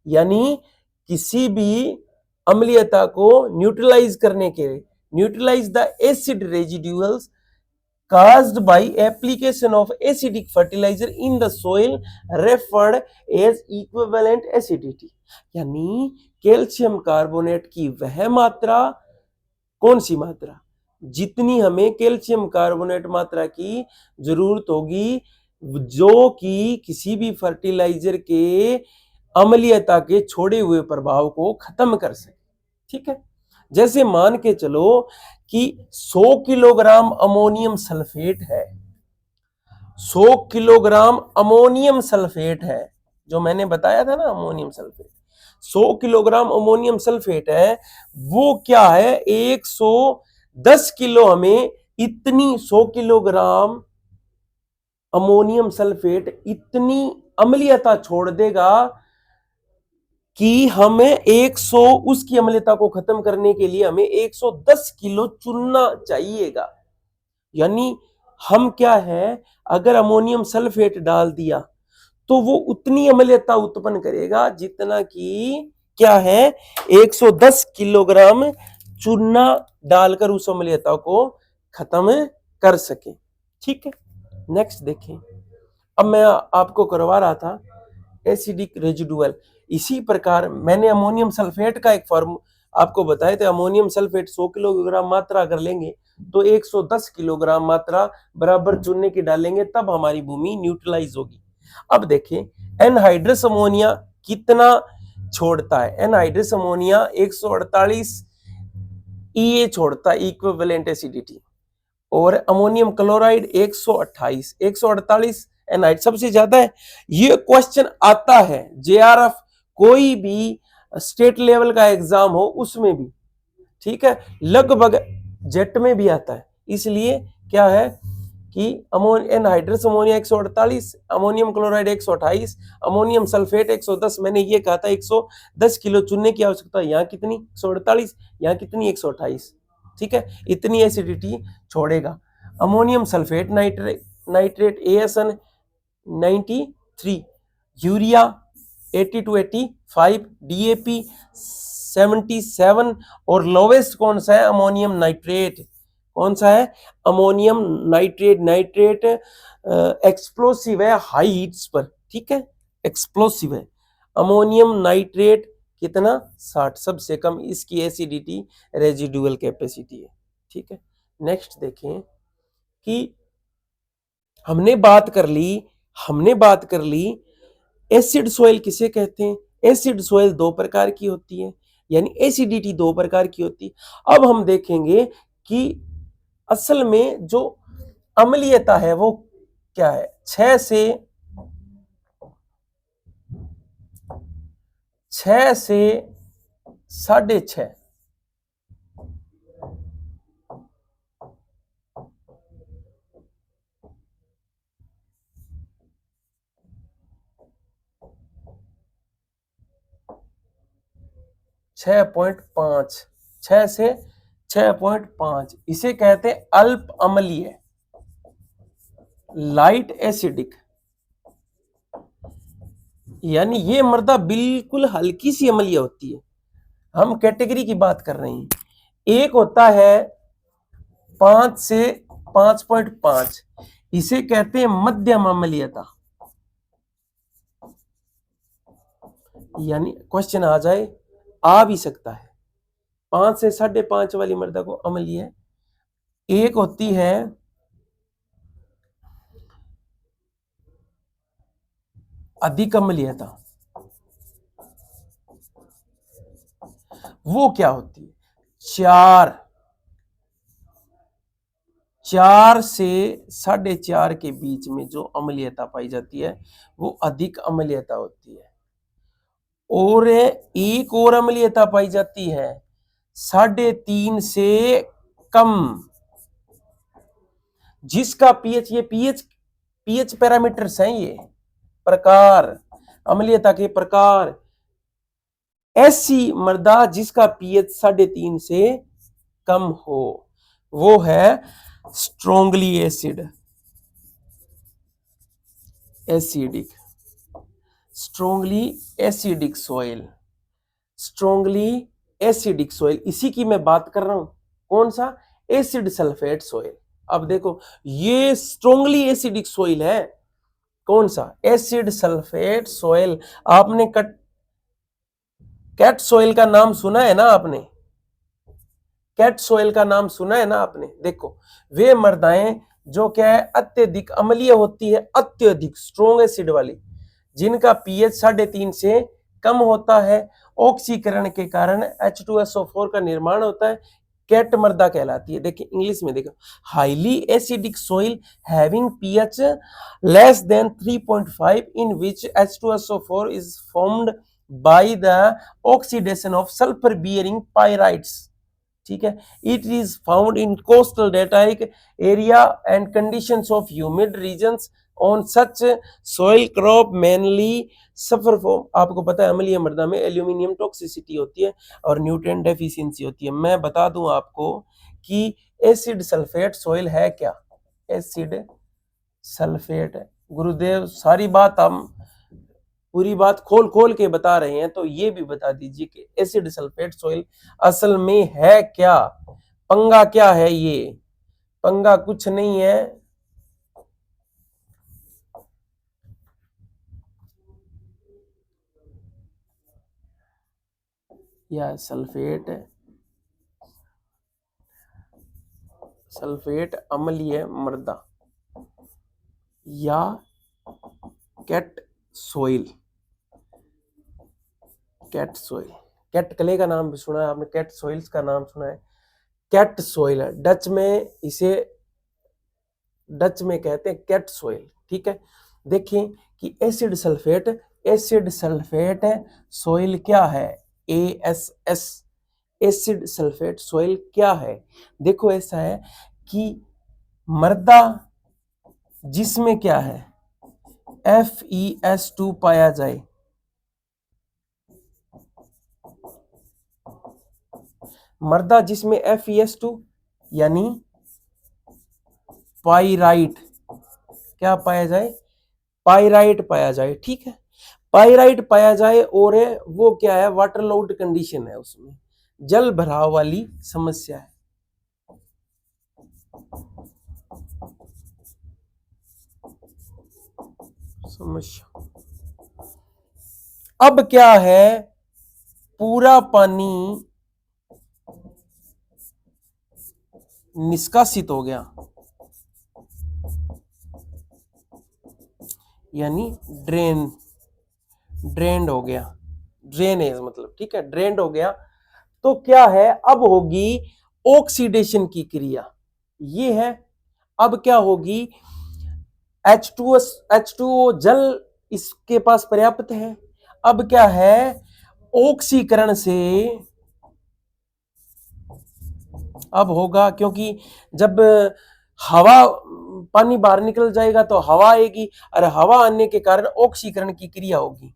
यानी किसी भी अम्लीयता को न्यूट्रलाइज करने के लिए, neutralise the acid residuals caused by application of acidic fertilizer in the soil referred as equivalent acidity। यानी कैल्शियम कार्बोनेट की वह मात्रा, कौन सी मात्रा, जितनी हमें कैल्शियम कार्बोनेट मात्रा की जरूरत होगी जो कि किसी भी फर्टिलाइजर के अम्लीयता के छोड़े हुए प्रभाव को खत्म कर सके। ठीक है, जैसे मान के चलो कि 100 किलोग्राम अमोनियम सल्फेट है, 100 किलोग्राम अमोनियम सल्फेट है, जो मैंने बताया था ना ammonium sulphate, 100 kilogram ammonium sulphate है, वो क्या है 110 किलो हमें इतनी 100 किलोग्राम अमोनियम सल्फेट इतनी अम्लीयता छोड़ देगा कि हमें 100 उसकी अम्लीयता को खत्म करने के लिए हमें 110 किलो चुनना चाहिएगा। यानी हम क्या है, अगर अमोनियम सल्फेट डाल दिया तो वो उतनी अम्लीयता उत्पन्न करेगा जितना कि क्या है 110 किलोग्राम चूना डालकर उस अम्लीयता को खत्म कर सके। ठीक है, नेक्स्ट देखें। अब मैं आपको करवा रहा था एसिडिक रेजिडुअल। इसी प्रकार मैंने अमोनियम सल्फेट का एक फॉर्म आपको बताया था। अमोनियम सल्फेट 100 किलोग्राम मात्रा अगर लेंगे तो 110 किलोग्राम मात्रा बराबर चूने की डालेंगे, तब हमारी भूमि न्यूट्रलाइज होगी। अब देखें एनहाइड्रस अमोनिया कितना छोड़ता है। एनहाइड्रस अमोनिया 148 ईए छोड़ता है, इक्विवेलेंट एसिडिटी, और अमोनियम क्लोराइड 148 एनहाइड सबसे ज्यादा है। ये क्वेश्चन आता है जेआरएफ कोई भी स्टेट लेवल का एग्जाम हो उसमें भी, ठीक है, लगभग जेट में भी आता है। इसलिए क्या है कि anhydrous ammonia 148, ammonium chloride 128, ammonium sulphate 110। मैंने ये कहा था 110 किलो चुनने की आवश्यकता है, यहाँ कितनी 148, यहाँ कितनी 128। ठीक है, इतनी एसिडिटी छोड़ेगा। Ammonium sulphate nitrate ASN 93, urea 80 to 85, DAP 77, और लोवेस्ट कौन सा है अमोनियम नाइट्रेट। कौन सा है अमोनियम नाइट्रेट। नाइट्रेट एक्सप्लोसिव है हाई हीट्स पर, ठीक है, एक्सप्लोसिव है। अमोनियम नाइट्रेट कितना 60, सबसे कम इसकी एसिडिटी रेजिडुअल कैपेसिटी है। ठीक है, नेक्स्ट देखें कि हमने बात कर ली एसिड सॉइल किसे कहते हैं। एसिड सॉइल 2 प्रकार की होती है, यानी एसिडिटी 2 प्रकार की होती है। अब हम देखेंगे कि असल में जो अम्लीयता है वो क्या है। 6 से 6.5, 6.5, 6 से 6.5 इसे कहते हैं अल्प अम्लीय, लाइट एसिडिक। यानी ये मृदा बिल्कुल हल्की सी अम्लीय होती है। हम कैटेगरी की बात कर रहे हैं। एक होता है 5 से 5.5, इसे कहते हैं मध्यम अम्लीयता। यानी क्वेश्चन आ भी सकता है 5 से 5.5 वाली मृदा को अम्लीय। एक होती है अधिक अम्लीयता, वो क्या होती है 4 से 4.5 के बीच में जो अम्लीयता पाई जाती है वो अधिक अम्लीयता होती है। और एक और अम्लीयता पाई जाती है 3.5 से कम, जिसका पीएच, ये पीएच पैरामीटर्स हैं, ये प्रकार, अम्लीयता के प्रकार। ऐसी मृदा जिसका पीएच 3.5 से कम हो वो है strongly acidic, strongly acidic soil, strongly acidic soil. इसी की मैं बात कर रहा हूं। कौन सा एसिड सल्फेट सॉइल। अब देखो ये स्ट्रोंगली एसिडिक सॉइल है। कौन सा एसिड सल्फेट सॉइल। आपने कैट सॉइल का नाम सुना है ना आपने, कैट सॉइल का नाम सुना है ना आपने। देखो वे मृदाएं जो क्या है अत्यधिक अम्लीय होती है, अत्यधिक स्ट्रोंग एसिड वाली, जिनका पीएच 3.5 से कम होता है, ऑक्सीकरण के कारण H2SO4 का निर्माण होता है, कैट मृदा कहलाती है। देखिए इंग्लिश में देखो, highly acidic soil having pH less than 3.5 in which H2SO4 is formed by the oxidation of sulphur bearing pyrites. ठीक है, it is found in coastal deltaic area and conditions of humid regions on such soil crop mainly suffer from, आपको पता है अम्लीय मृदा में एल्यूमिनियम टॉक्सिसिटी होती है और न्यूट्रिएंट डेफिशिएंसी होती है। मैं बता दूं आपको कि एसिड सल्फेट सोइल है क्या, एसिड सल्फेट है। गुरुदेव सारी बात हम पूरी बात खोल खोल के बता रहे हैं, तो ये भी बता दीजिए कि एसिड सल्फेट सोइल असल में है क्या, पंगा क्या है। ये पंगा कुछ नहीं है, या सल्फेट अम्लीय मृदा या cat soil, cat soil, cat clay का नाम भी सुना है आपने, कैट सोइल्स का नाम सुना है, कैट सोइल है, डच में कहते हैं कैट सोइल। ठीक है, देखिए कि एसिड सल्फेट सोइल क्या है, ASS, एसिड सल्फेट सोइल क्या है। देखो ऐसा है कि मृदा जिसमें क्या है FeS2 पाया जाए, मृदा जिसमें FeS2 यानी पाइराइट क्या पाया जाए, पाइराइट पाया जाए। ठीक है, पाइराइट पाया जाए और वो क्या है वाटर लॉग्ड कंडीशन है, उसमें जल भराव वाली समस्या है। अब क्या है, पूरा पानी निष्कासित हो गया, यानी ड्रेन्ड हो गया, ड्रेनेज मतलब, ठीक है, ड्रेन्ड हो गया। तो क्या है, अब होगी ऑक्सीडेशन की क्रिया, ये है। अब क्या होगी, H2O जल इसके पास पर्याप्त है। अब क्या है, ऑक्सीकरण से अब होगा, क्योंकि जब हवा पानी बाहर निकल जाएगा तो हवा आएगी, और हवा आने के कारण ऑक्सीकरण की क्रिया होगी।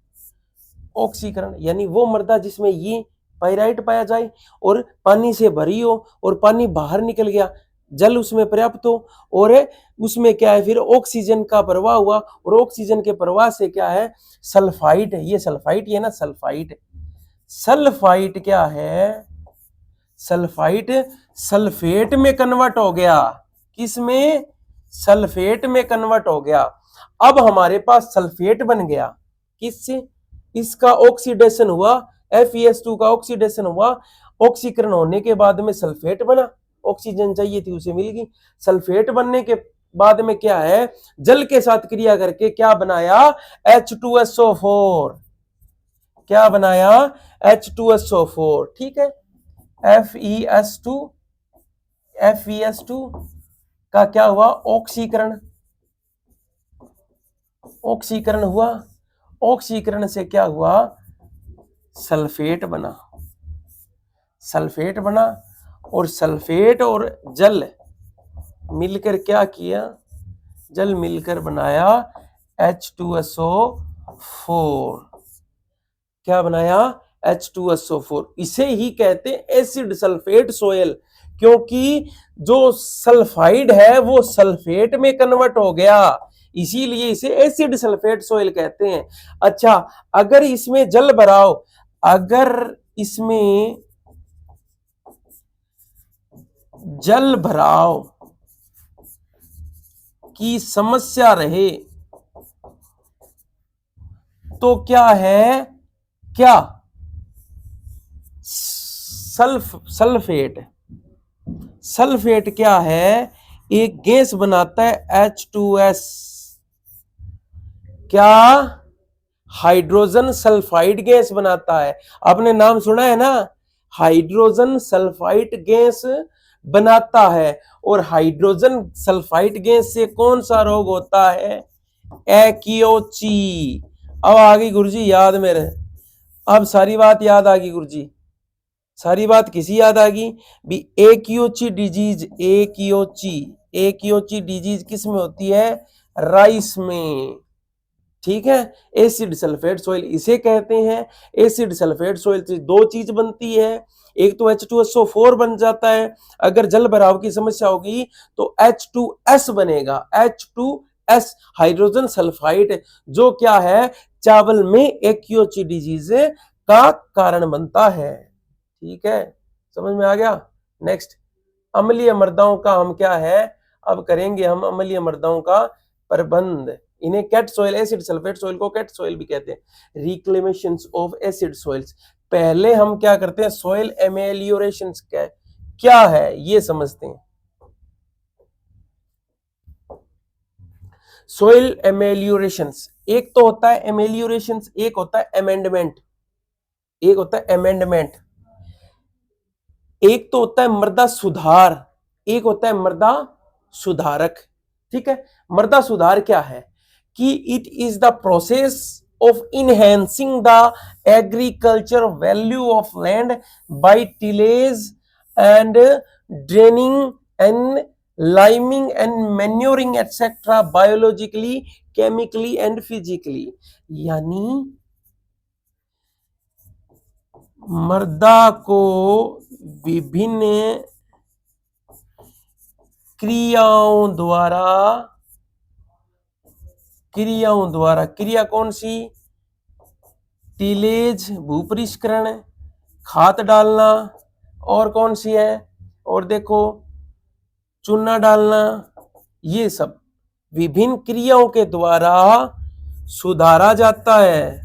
ऑक्सीकरण यानी वो मृदा जिसमें ये पाइराइट पाया जाए और पानी से भरी हो और पानी बाहर निकल गया, जल उसमें पर्याप्त हो, और उसमें क्या है फिर ऑक्सीजन का प्रवाह हुआ, और ऑक्सीजन के प्रवाह से क्या है सल्फाइट है, ये सल्फाइट है ना, सल्फाइट क्या है, सल्फाइट सल्फेट में कन्वर्ट हो गया, किसमें, सल्फेट में कन्वर्ट हो गया। अब हमारे पास सल्फेट बन गया, किससे, इसका ऑक्सीडेशन हुआ, FeS2 का ऑक्सीडेशन हुआ, ऑक्सीकरण होने के बाद में सल्फेट बना, ऑक्सीजन चाहिए थी उसे मिल गई। सल्फेट बनने के बाद में क्या है, जल के साथ क्रिया करके क्या बनाया, H2SO4, क्या बनाया, H2SO4। ठीक है, FeS2 का क्या हुआ, ऑक्सीकरण हुआ, ऑक्सीकरण से क्या हुआ, सल्फेट बना, और सल्फेट और जल मिलकर क्या किया, जल मिलकर बनाया H2SO4, क्या बनाया, H2SO4। इसे ही कहते हैं एसिड सल्फेट सोयल, क्योंकि जो सल्फाइड है वो सल्फेट में कन्वर्ट हो गया, इसीलिए इसे एसिड सल्फेट सोयल कहते हैं। अच्छा, अगर इसमें जल भराव, अगर इसमें जल भराव की समस्या रहे तो क्या है, क्या सल्फेट क्या है एक गैस बनाता है H2S, क्या? हाइड्रोजन सल्फाइड गैस बनाता है। आपने नाम सुना है ना, हाइड्रोजन सल्फाइड गैस बनाता है। और हाइड्रोजन सल्फाइड गैस से कौन सा रोग होता है? एक्योची। अब आ गई गुरुजी याद मेरे, अब सारी बात याद आ गई गुरुजी, सारी बात किसी याद आ गई भी। एक्योची डिजीज, एक्योची डिजीज किस में होती है? राइस में। ठीक है, एसिड सल्फेट सॉइल इसे कहते हैं। एसिड सल्फेट सॉइल से दो चीज बनती है, एक तो H2SO4 बन जाता है, अगर जल भराव की समस्या होगी तो H2S बनेगा, H2S हाइड्रोजन सल्फाइड, जो क्या है? चावल में एक्योची डिजीज का कारण बनता है। ठीक है, समझ में आ गया। नेक्स्ट, अम्लीय मृदाओं का हम क्या है, अब करेंगे हम अम्लीय मृदाओं का प्रबंध। इन्हें cat soil, acid sulphate soil को कैट सॉइल भी कहते हैं। रिक्लेमेशन ऑफ एसिड सॉइल्स, पहले हम क्या करते हैं? सॉइल एमेलियोरेशन क्या है ये समझते हैं। सॉइल एमेलियोरेशंस, एक तो होता है एमेलियोरेशंस, एक होता है अमेंडमेंट, एक होता है अमेंडमेंट, एक तो होता है मृदा सुधार, एक होता है मृदा सुधारक। ठीक है, मृदा सुधार क्या है कि it is the process of enhancing the agriculture value of land by tillage and draining and liming and manuring etcetera biologically, chemically and physically. यानी मृदा को विभिन्न क्रियाओं द्वारा, क्रिया कौन सी? टिलेज भूपरिष्करण, खाद डालना, और कौन सी है? और देखो चूना डालना, ये सब विभिन्न क्रियाओं के द्वारा सुधारा जाता है,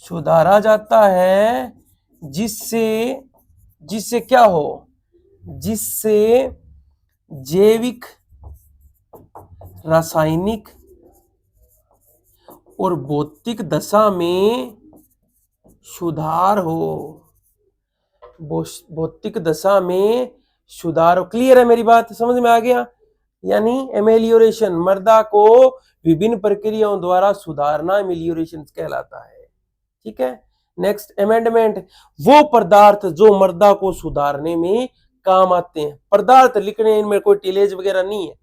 सुधारा जाता है, जिससे जिससे क्या हो? जिससे जैविक, रासायनिक और भौतिक दशा में सुधार हो, भौतिक दशा में सुधार हो। क्लियर है मेरी बात, समझ में आ गया? यानी एमेलियोरेशन, मृदा को विभिन्न प्रक्रियाओं द्वारा सुधारना एमेलियोरेशन कहलाता है। ठीक है, नेक्स्ट अमेंडमेंट, वो पदार्थ जो मृदा को सुधारने में काम आते हैं। पदार्थ लिखने इनमें कोई टिलेज वगैरह नहीं है।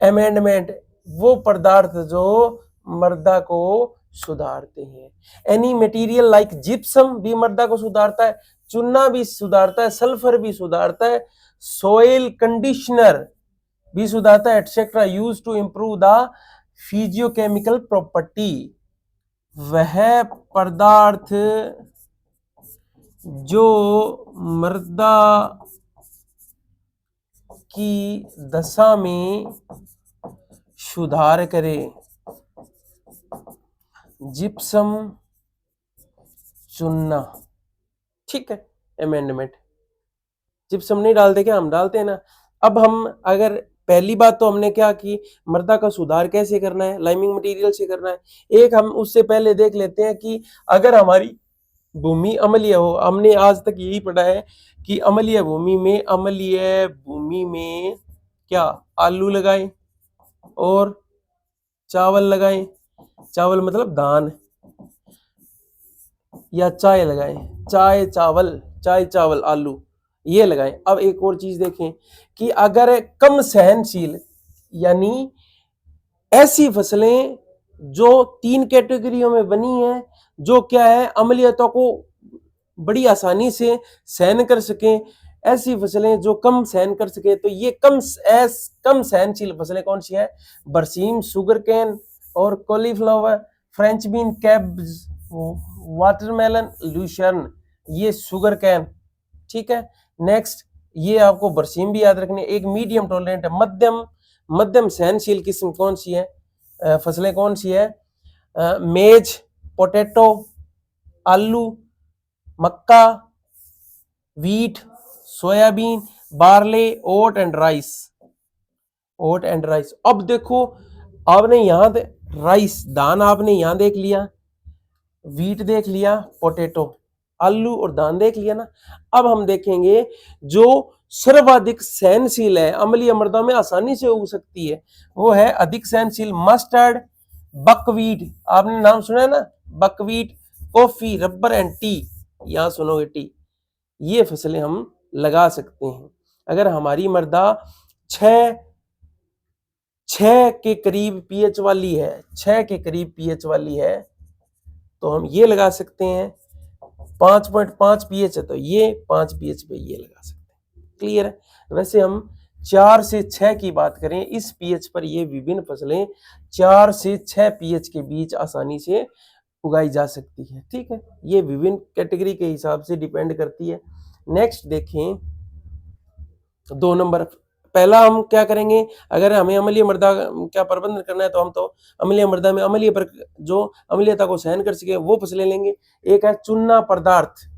अमेंडमेंट, वो पदार्थ जो मृदा को सुधारते हैं। एनी मटेरियल लाइक जिप्सम भी मृदा को सुधारता है, चूना भी सुधारता है, सल्फर भी सुधारता है, सॉइल कंडीशनर भी सुधारता है, etcetera, use to improve the physiochemical property. वह पदार्थ जो मृदा की दशा में सुधार करे। जिप्सम, चूना। ठीक है, अमेंडमेंट। जिप्सम नहीं डालते क्या? हम डालते हैं ना। अब हम अगर पहली बात तो हमने क्या की, मृदा का सुधार कैसे करना है? लाइमिंग मटेरियल से करना है। एक हम उससे पहले देख लेते हैं कि अगर हमारी भूमि अम्लीय हो, हमने आज तक यही पढ़ा है कि अम्लीय भूमि में क्या आलू लगाएं और चावल लगाएं, चावल मतलब धान, या चाय लगाएं, चाय चावल आलू, ये लगाएं। अब एक और चीज देखें कि अगर कम सहनशील, यानी ऐसी फसलें जो 3 कैटेगरियों में बनी है, जो क्या है, अम्लीयता को बड़ी आसानी से सहन कर सकें, ऐसी फसलें जो कम सहन कर सके, तो ये कम सहनशील फसलें कौन सी है? बरसीम, शुगर कैन और कॉलीफ्लावर, फ्रेंच बीन, कैब्स, वाटरमेलन, लूशर्न, ये शुगर कैन। ठीक है, नेक्स्ट, ये आपको बरसीम भी याद रखनी है। एक मीडियम टॉलरेंट है, मध्यम सहनशील किस्म कौन सी है? फसलें कौन सी है? मेज, पोटैटो, आलू, मक्का, wheat, soybean, barley, oat and rice, oat and rice. अब देखो आपने यहां राइस धान आपने यहां देख लिया, वीट देख लिया, पोटैटो आलू और धान देख लिया ना। अब हम देखेंगे जो सर्वाधिक सहनशील है, अम्लीय मृदा में आसानी से उग सकती है, वो है अधिक सहनशील मस्टर्ड, बकवीट, आपने नाम सुना है ना, buckwheat, coffee, rubber and T, यहां सुनोगे टी, ये फसलें हम लगा सकते हैं। अगर हमारी मृदा 6 के करीब पीएच वाली है, 6 के करीब पीएच वाली है, तो हम ये लगा सकते हैं। 5.5 पीएच है तो ये 5 पीएच पे ये लगा सकते हैं। क्लियर है। वैसे हम 4 से 6 की बात करें, इस पीएच पर ये विभिन्न फसलें 4 से 6 पीएच के बीच आसानी से उगाई जा सकती है। ठीक है, ये विभिन्न कैटेगरी के हिसाब से डिपेंड करती है। नेक्स्ट देखें 2 नंबर, पहला हम क्या करेंगे, अगर हमें अम्लीय मृदा क्या प्रबंधन करना है तो हम तो अम्लीय मृदा में अम्लीय पर जो अम्लीयता को सहन कर सके वो फसलें लेंगे। एक है चुना पदार्थ,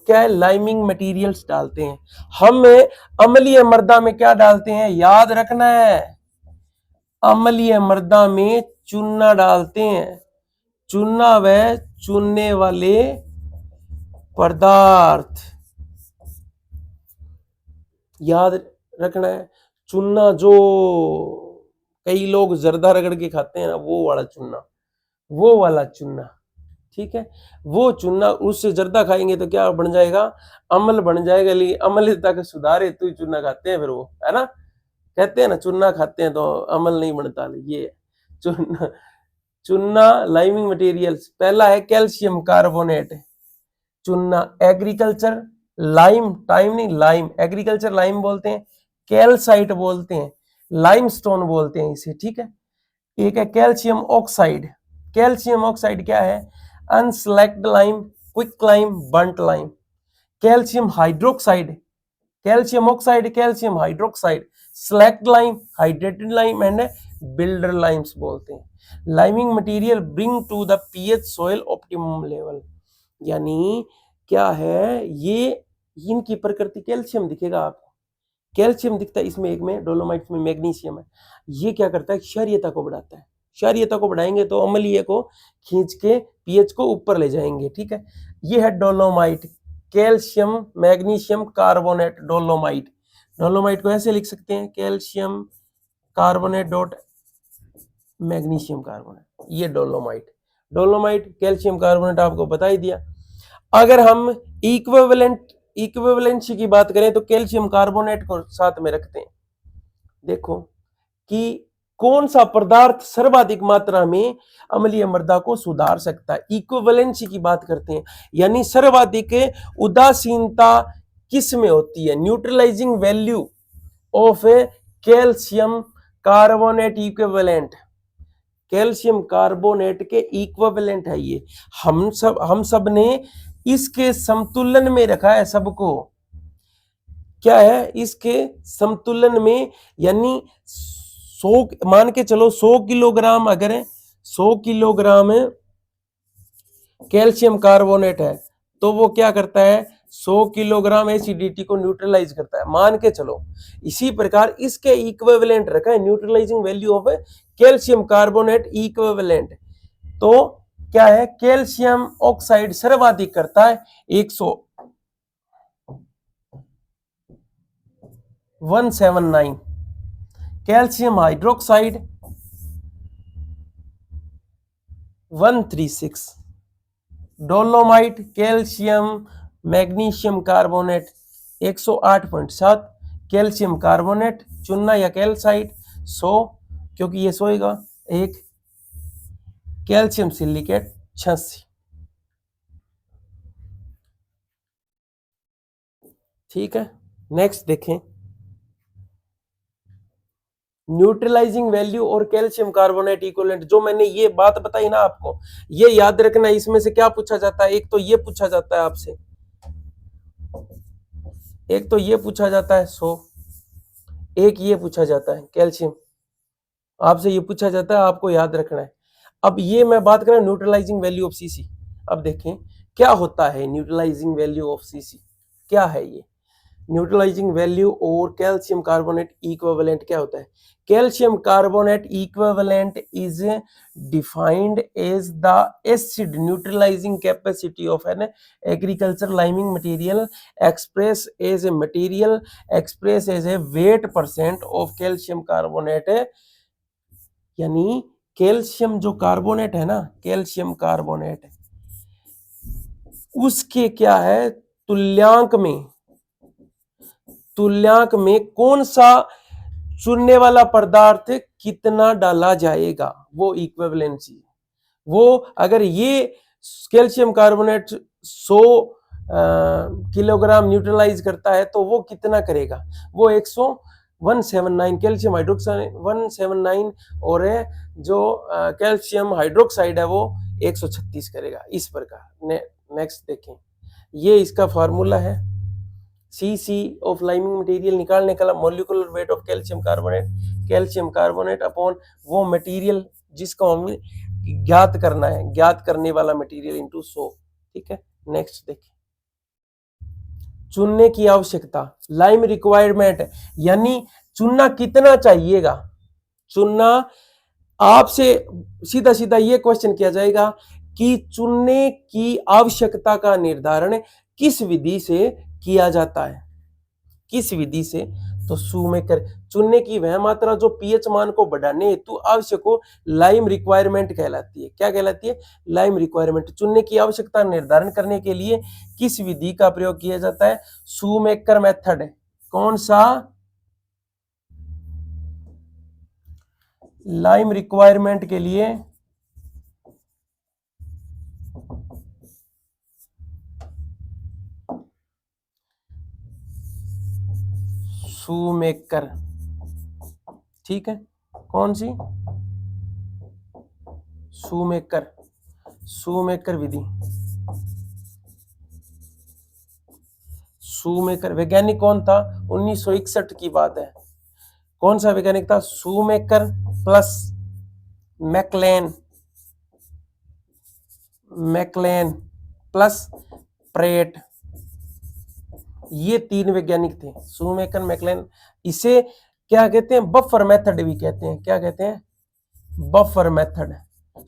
क्या है, लाइमिंग मटेरियल्स डालते हैं हम। अम्लीय मृदा में क्या डालते हैं, याद रखना है, अम्लीय मृदा में चूना डालते हैं। चूना व चुनने वाले पदार्थ, याद रखना है। चूना जो कई लोग जर्दा रगड़ के खाते हैं ना, वो वाला चूना, वो वाला चूना, ठीक है, वो चूना, उससे जर्दा खाएंगे तो क्या बन जाएगा, अम्ल बन जाएगा। लेकिन अम्लता का सुधार हेतु ही चूना खाते हैं फिर वो, है ना, कहते हैं ना चूना खाते हैं तो अम्ल नहीं बनता। ये चूना, चूना लाइमिंग मटेरियल्स, पहला है कैल्शियम कार्बोनेट, चूना एग्रीकल्चर लाइम, टाइम नहीं लाइम, एग्रीकल्चर लाइम बोलते हैं, कैल्साइट बोलते हैं, लाइमस्टोन बोलते हैं इसे, ठीक है। एक है कैल्शियम ऑक्साइड, कैल्शियम ऑक्साइड क्या है, unslaked lime, quick lime, burnt lime. Calcium hydroxide, calcium oxide, calcium hydroxide, slaked lime, hydrated lime and builder limes बोलते हैं। Liming material bring to the pH soil optimum level, यानी क्या है, ये इनकी प्रकृति, कैल्शियम दिखेगा आपको, कैल्शियम दिखता है इसमें, एक में डोलोमाइट्स में मैग्नीशियम है। ये क्या करता है, क्षारीयता को बढ़ाता है, क्षारीयता को बढ़ाएंगे तो अम्लीय को खींच के पीएच को ऊपर ले जाएंगे, ठीक है। ये है dolomite, calcium magnesium carbonate dolomite. Dolomite को ऐसे लिख सकते हैं, calcium carbonate dot magnesium carbonate, ये डोलोमाइट। डोलोमाइट कैल्शियम कार्बोनेट आपको बता ही दिया। अगर हम इक्विवेलेंसी की बात करें तो कैल्शियम कार्बोनेट को साथ में रखते हैं। देखो कि कौन सा पदार्थ सर्वाधिक मात्रा में अम्लीय मृदा को सुधार सकता है, इक्विवेलेंसी की बात करते हैं, यानी सर्वाधिक उदासीनता किस में होती है, neutralising value of calcium carbonate equivalent, calcium carbonate के इक्विवेलेंट है ये। हम सब ने इसके समतुलन में रखा है सबको, क्या है, इसके समतुलन में, यानी 100 मान के चलो 100 किलोग्राम, अगर 100 किलोग्राम कैल्शियम कार्बोनेट है तो वो क्या करता है, 100 किलोग्राम एसिडिटी को न्यूट्रलाइज करता है, मान के चलो। इसी प्रकार इसके इक्विवेलेंट रखा है, neutralising value of calcium carbonate equivalent, तो क्या है, कैल्शियम ऑक्साइड सर्वाधिक करता है 179, calcium hydroxide 136, dolomite calcium magnesium carbonate 108.7, calcium carbonate चूना या कैल्साइट 100, क्योंकि ये सोएगा, एक कैल्शियम सिलिकेट 86। ठीक है, नेक्स्ट देखें, न्यूट्रलाइजिंग वैल्यू और कैल्शियम कार्बोनेट इक्विवेलेंट, जो मैंने ये बात बताई ना आपको, ये याद रखना। इसमें से क्या पूछा जाता है, एक तो ये पूछा जाता है आपसे, एक तो ये पूछा जाता है 100, एक ये पूछा जाता है कैल्शियम, आपसे ये पूछा जाता है, आपको याद रखना है। अब ये मैं बात कर रहा हूं न्यूट्रलाइजिंग वैल्यू ऑफ सीसी। अब देखें क्या होता है न्यूट्रलाइजिंग वैल्यू ऑफ सीसी, क्या है ये, न्यूट्रलाइजिंग वैल्यू और कैल्शियम कार्बोनेट इक्विवेलेंट क्या होता है? Calcium carbonate equivalent is defined as the acid neutralizing capacity of an agriculture liming material express as a material express as a weight percent of calcium carbonate. यानी कैल्शियम जो कार्बोनेट है ना, कैल्शियम कार्बोनेट, उसके क्या है तुल्यांक में कौन सा चुनने वाला पदार्थ कितना डाला जाएगा, वो इक्विवेलेंसी। वो अगर ये कैल्शियम कार्बोनेट 100 किलोग्राम न्यूट्रलाइज करता है तो वो कितना करेगा, वो 179 कैल्शियम हाइड्रोक्साइड 179 और जो कैल्शियम हाइड्रोक्साइड है वो 136 करेगा। इस प्रकार नेक्स्ट देखें, ये इसका फार्मूला है CC ऑफ लाइमिंग मटेरियल निकालने का, molecular weight of calcium carbonate upon वो मटेरियल जिसको हमें ज्ञात करना है, ज्ञात करने वाला मटेरियल इनटू 100। ठीक है, नेक्स्ट देखिए, चुनने की आवश्यकता, लाइम रिक्वायरमेंट, यानी चुनना कितना चाहिएगा। चुनना आपसे सीधा सीधा ये क्वेश्चन किया जाएगा कि चुनने की आवश्यकता का निर्धारण किस विधि से किया जाता है, किस विधि से, तो शूमेकर। चुनने की वह मात्रा जो पीएच मान को बढ़ाने हेतु आवश्यक हो लाइम रिक्वायरमेंट कहलाती है। क्या कहलाती है? Lime requirement. चुनने की आवश्यकता निर्धारण करने के लिए किस विधि का प्रयोग किया जाता है? Shoemaker method. कौन सा? लाइम रिक्वायरमेंट के लिए शूमेकर। ठीक है, कौन सी? शूमेकर विधि। शूमेकर वैज्ञानिक कौन था? 1961 की बात है। कौन सा वैज्ञानिक था? Shoemaker plus McLean plus Pratt, ये तीन वैज्ञानिक थे, शूमेकर, मैकलेन। इसे क्या कहते हैं? बफर मेथड भी कहते हैं। क्या कहते हैं? Buffer method.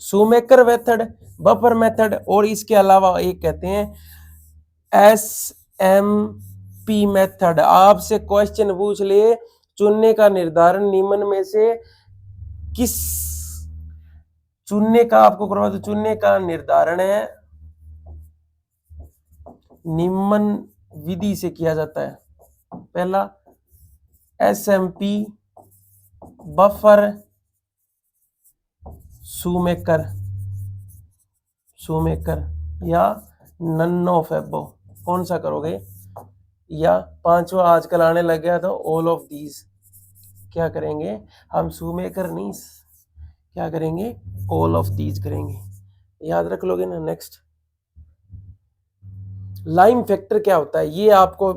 Shoemaker method, buffer method, और इसके अलावा एक कहते हैं SMP मेथड। आपसे क्वेश्चन पूछ ले, चुनने का निर्धारण निम्न में से किस, चुनने का आपको करवा दो, चुनने का निर्धारण है निम्न विधि से किया जाता है। पहला SMP, बफर, शूमेकर या नन्नो फेबो। कौन सा करोगे? या पांचवा आजकल आने लग गया तो ऑल ऑफ दीज। क्या करेंगे हम? शूमेकर नहीं, क्या करेंगे? ऑल ऑफ दीज करेंगे। याद रख लोगे ना। नेक्स्ट, लाइम फैक्टर क्या होता है? ये आपको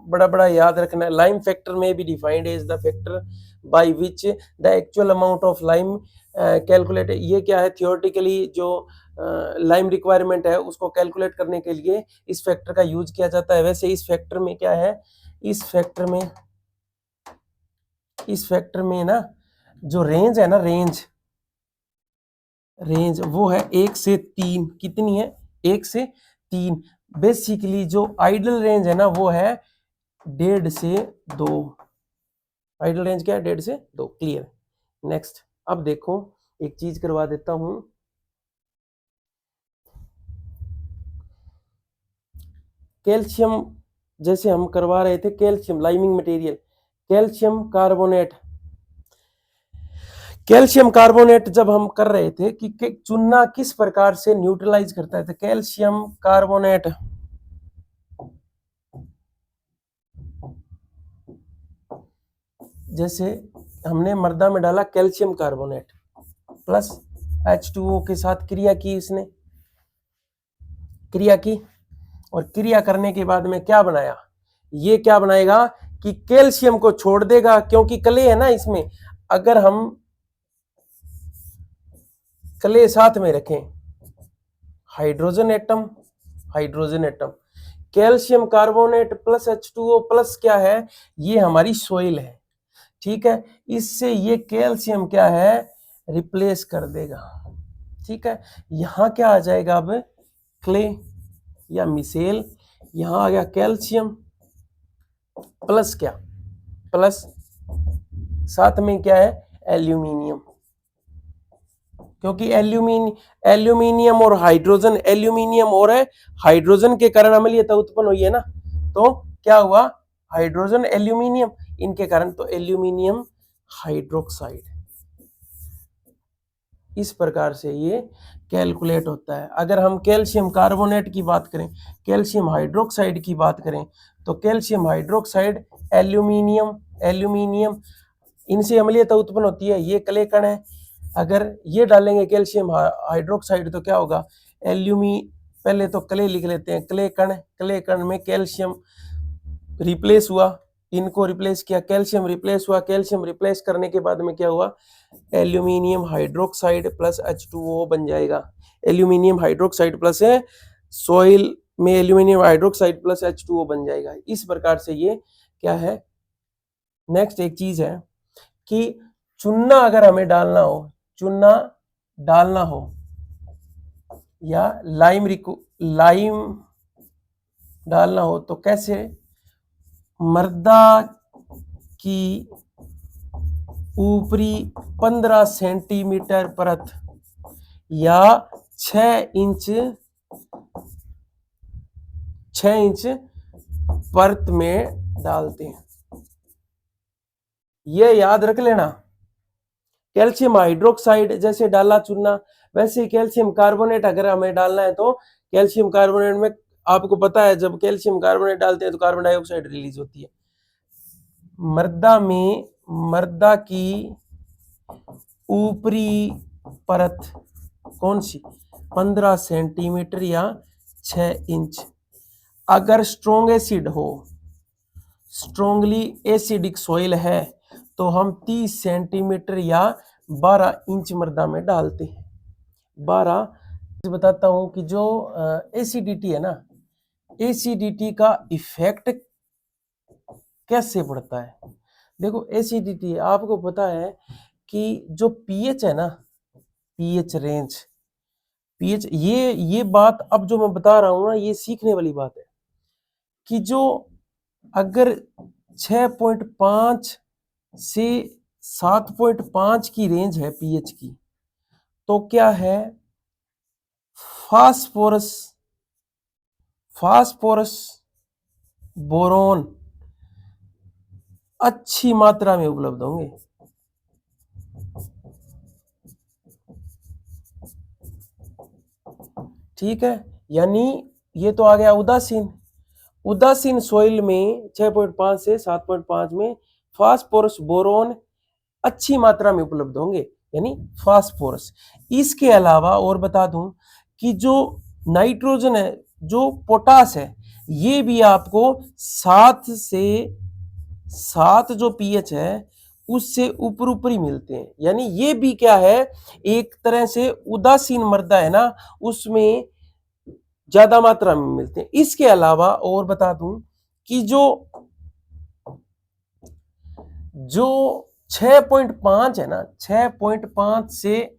बड़ा बड़ा याद रखना है। लाइम फैक्टर में भी defined as the factor by which the actual amount of lime calculate. ये क्या है? थियोरेटिकली जो लाइम रिक्वायरमेंट है उसको कैलकुलेट करने के लिए इस फैक्टर का यूज किया जाता है। वैसे इस फैक्टर में क्या है? इस फैक्टर में ना जो रेंज है ना, रेंज वो है 1 से 3। कितनी है? 1 से 3। बेसिकली जो आइडल रेंज है ना वो है 1.5 से 2। आइडल रेंज क्या है? 1.5 से 2। क्लियर। नेक्स्ट, अब देखो एक चीज करवा देता हूं। कैल्शियम जैसे हम करवा रहे थे, calcium liming material, calcium carbonate जब हम कर रहे थे कि चुनना किस प्रकार से न्यूट्रलाइज करता है, तो कैल्शियम कार्बोनेट जैसे हमने मर्दा में डाला कैल्शियम कार्बोनेट प्लस H2O के साथ क्रिया की, इसने क्रिया की, और क्रिया करने के बाद में क्या बनाया? ये क्या बनाएगा कि कैल्शियम को छोड़ देगा, क्योंकि क्ले है ना इसमें। अगर हम क्ले साथ में रखें, hydrogen atom, calcium carbonate plus H2O plus क्या है, ये हमारी सोइल है, ठीक है। इससे ये कैल्शियम क्या है, रिप्लेस कर देगा, ठीक है। यहां क्या आ जाएगा अब, क्ले या मिसेल, यहां आ गया कैल्शियम प्लस क्या, प्लस साथ में क्या है, एल्यूमिनियम, क्योंकि एल्यूमिनियम और हाइड्रोजन, एल्यूमिनियम और हाइड्रोजन के कारण अम्लीयता उत्पन्न हुई है ना, तो क्या हुआ, हाइड्रोजन एल्यूमिनियम, इनके कारण तो एल्यूमिनियम हाइड्रोक्साइड। इस प्रकार से ये कैलकुलेट होता है। अगर हम कैल्शियम कार्बोनेट की बात करें, कैल्शियम हाइड्रोक्साइड की बात करें, तो कैल्शियम हाइड्रोक्साइड, एल्यूमिनियम इनसे अम्लीयता उत्पन्न होती है, ये क्ले कण है। अगर ये डालेंगे कैल्शियम हाइड्रोक्साइड तो क्या होगा, पहले तो क्ले लिख लेते हैं, क्ले कण में कैल्शियम रिप्लेस हुआ, इनको रिप्लेस किया, कैल्शियम रिप्लेस हुआ, कैल्शियम रिप्लेस करने के बाद में क्या हुआ, एल्यूमिनियम हाइड्रोक्साइड प्लस H2O बन जाएगा। एल्यूमिनियम हाइड्रोक्साइड प्लस है, सोइल में एल्यूमिनियम हाइड्रोक्साइड प्लस H2O बन जाएगा। इस प्रकार से ये क्या है। नेक्स्ट एक चीज है कि चूना अगर हमें डालना हो, चूना डालना हो या लाइम डालना हो तो कैसे, मृदा की ऊपरी 15 सेंटीमीटर परत या 6 इंच परत में डालते हैं। ये याद रख लेना, कैल्शियम हाइड्रोक्साइड जैसे डाला चूना, वैसे ही कैल्शियम कार्बोनेट अगर हमें डालना है तो कैल्शियम कार्बोनेट में आपको पता है जब कैल्शियम कार्बोनेट डालते हैं तो कार्बन डाइऑक्साइड रिलीज होती है। मृदा की ऊपरी परत कौन सी, 15 सेंटीमीटर या 6 इंच। अगर स्ट्रोंगली एसिडिक सॉइल है तो हम 30 सेंटीमीटर या 12 इंच मृदा में डालते हैं। 12 बताता हूं कि जो एसिडिटी है ना, एसिडिटी का इफेक्ट कैसे पड़ता है। देखो एसिडिटी आपको पता है कि जो पीएच है ना, पीएच रेंज, पीएच, ये बात अब जो मैं बता रहा हूं ना, ये सीखने वाली बात है कि जो अगर 6.5 से 7.5 की रेंज है पीएच की, तो क्या है, फास्फोरस बोरोन अच्छी मात्रा में उपलब्ध होंगे। ठीक है, यानी ये तो आ गया उदासीन सॉइल में 6.5 से 7.5 में फास्फोरस बोरोन अच्छी मात्रा में उपलब्ध होंगे, यानी फास्फोरस। इसके अलावा और बता दूं कि जो नाइट्रोजन है, जो पोटास है, ये भी आपको 7 जो पीएच है उससे ऊपरी मिलते हैं, यानी ये भी क्या है, एक तरह से उदासीन मृदा है ना, उसमें ज्यादा मात्रा में मिलते हैं। इसके अलावा और बता दूं कि जो 6.5 है ना, 6.5 से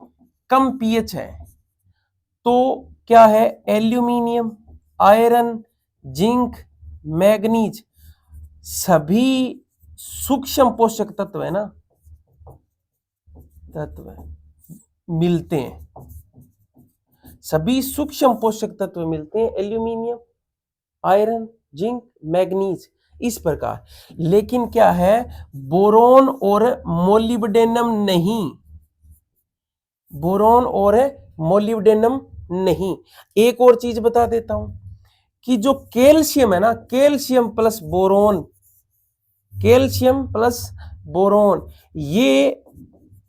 कम पीएच है तो क्या है, एल्यूमिनियम, आयरन, जिंक, मैग्नीज सभी सूक्ष्म पोषक तत्व है ना, मिलते हैं, सभी सूक्ष्म पोषक तत्व मिलते हैं, एल्यूमिनियम, आयरन, जिंक, मैग्नीज, इस प्रकार। लेकिन क्या है, बोरोन और मोलिब्डेनम नहीं। एक और चीज बता देता हूं कि जो कैल्शियम है ना, कैल्शियम प्लस बोरोन ये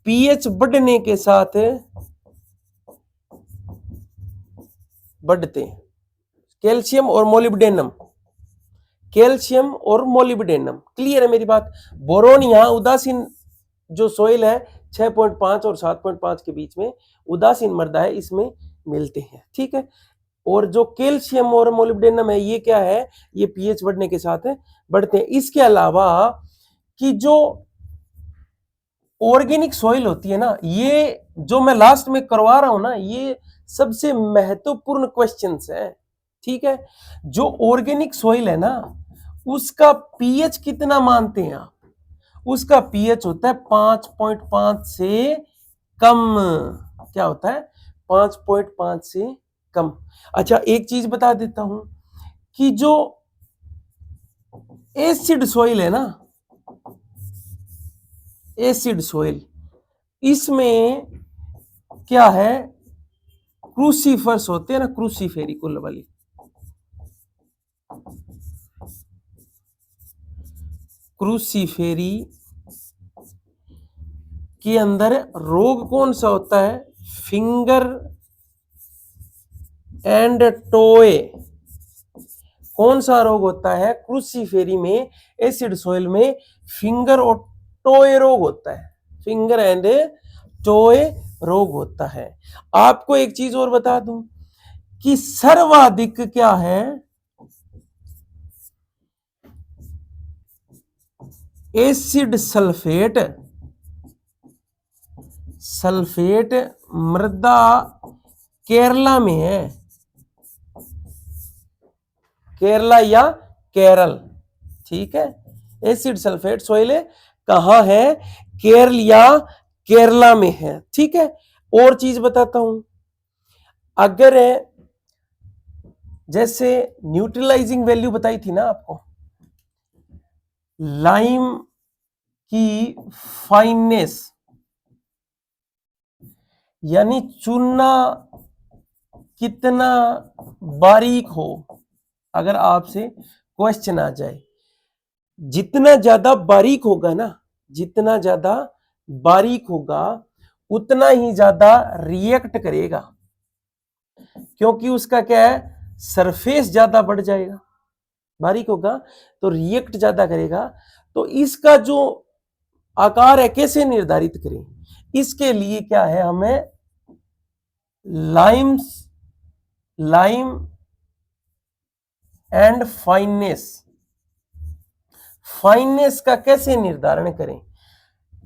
पीएच बढ़ने के साथ बढ़ते हैं। कैल्शियम और मोलिब्डेनम, क्लियर है मेरी बात। बोरोन यहां उदासीन जो सोइल है 6.5 और 7.5 के बीच में उदासीन मृदा है, इसमें मिलते हैं। ठीक है, और जो कैल्शियम और मोलिब्डेनम है ये क्या है, ये पीएच बढ़ने के साथ बढ़ते हैं। इसके अलावा कि जो ऑर्गेनिक सॉइल होती है ना, ये जो मैं लास्ट में करवा रहा हूं ना, ये सबसे महत्वपूर्ण क्वेश्चंस है, ठीक है। जो ऑर्गेनिक सॉइल है ना, उसका पीएच कितना मानते हैं आप? उसका पीएच होता है 5.5 से कम। क्या होता है? 5.5 से कम। अच्छा, एक चीज बता देता हूं कि जो एसिड सॉइल है ना, एसिड सॉइल, इसमें क्या है, क्रूसीफर्स होते हैं ना, क्रूसीफेरी कुल वाली, क्रूसीफेरी के अंदर रोग कौन सा होता है? Finger and toe. कौन सा रोग होता है क्रूसीफेरी में, एसिड सॉइल में? फिंगर और टोए रोग होता है, फिंगर एंड टोए रोग होता है। आपको एक चीज और बता दूं कि सर्वाधिक क्या है, एसिड सल्फेट, सल्फेट मृदा केरला में है, केरला या केरल, ठीक है। एसिड सल्फेट सॉइल कहां है? केरल या केरला में है, ठीक है। और चीज बताता हूं, अगर जैसे न्यूट्रलाइजिंग वैल्यू बताई थी ना आपको, लाइम की फाइननेस, यानी चूना कितना बारीक हो, अगर आपसे क्वेश्चन आ जाए, जितना ज्यादा बारीक होगा ना, जितना ज्यादा बारीक होगा उतना ही ज्यादा रिएक्ट करेगा, क्योंकि उसका क्या है, सरफेस ज्यादा बढ़ जाएगा, बारीक होगा तो रिएक्ट ज्यादा करेगा। तो इसका जो आकार है कैसे निर्धारित करें? इसके लिए क्या है, हमें लाइम एंड फाइननेस, फाइननेस का कैसे निर्धारण करें?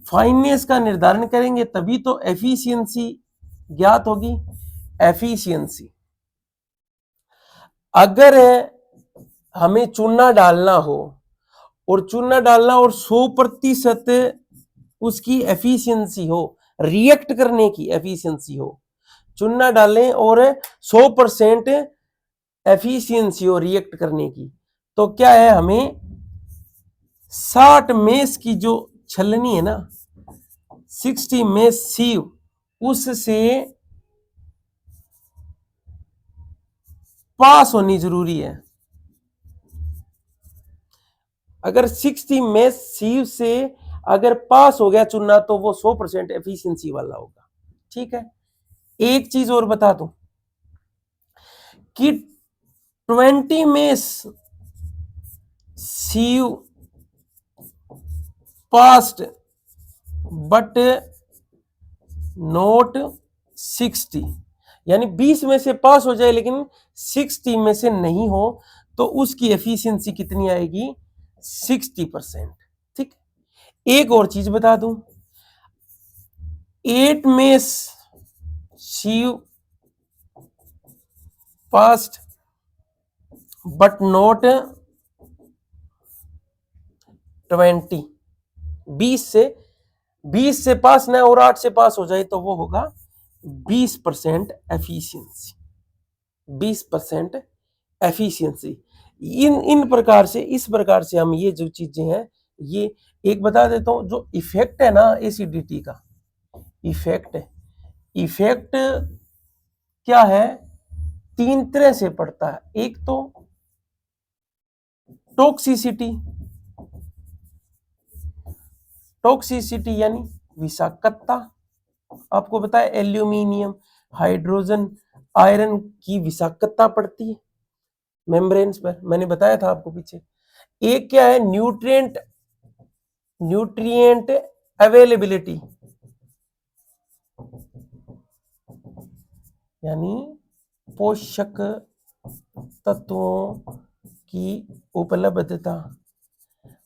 फाइननेस का निर्धारण करेंगे तभी तो एफिशिएंसी ज्ञात होगी। एफिशिएंसी, अगर हमें चूना डालना हो और चूना डालना और 100% उसकी एफिशिएंसी हो, रिएक्ट करने की एफिशिएंसी हो, चूना डालें और 100% एफिशिएंसी हो रिएक्ट करने की, तो क्या है, हमें 60 मेष की जो छलनी है ना, 60 मेष सीव, उससे पास होनी जरूरी है। अगर 60 मेष सीव से अगर पास हो गया चुनना तो वो 100% एफिशिएंसी वाला होगा, ठीक है। एक चीज और बता दूं कि 20 मेष सीव पास्ट बट नॉट 60, यानी 20 में से पास हो जाए लेकिन 60 में से नहीं हो, तो उसकी एफिशिएंसी कितनी आएगी? 60%, ठीक। एक और चीज बता दूं, 8 में सीव पास्ट बट नॉट 20, 20 से पास ना और 8 से पास हो जाए तो वो होगा 20% एफिशिएंसी, 20% एफिशिएंसी। इन प्रकार से, इस प्रकार से हम ये जो चीजें हैं, ये एक बता देता हूं, जो इफेक्ट है ना एसिडिटी का, इफेक्ट क्या है, 3 तरह से पड़ता है। एक तो टॉक्सिसिटी, टॉक्सिसिटी यानी विषाक्तता। आपको पता है एल्यूमिनियम, हाइड्रोजन, आयरन की विषाक्तता पड़ती है मेम्ब्रेन्स पर, मैंने बताया था आपको पीछे। एक क्या है, न्यूट्रिएंट अवेलेबिलिटी, यानी पोषक तत्वों की उपलब्धता।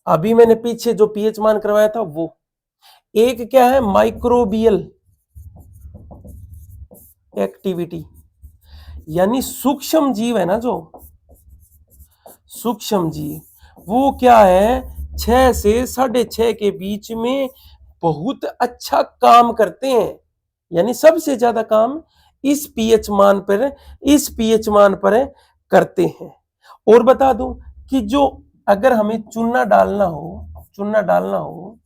अभी मैंने पीछे जो पीएच मान करवाया था वो। एक क्या है, माइक्रोबियल एक्टिविटी, यानी सूक्ष्म जीव है ना, जो सूक्ष्म जीव वो क्या है, 6 से 6.5 के बीच में बहुत अच्छा काम करते हैं, यानी सबसे ज्यादा काम इस पीएच मान पर करते हैं। और बता दूं कि जो अगर हमें चूना डालना हो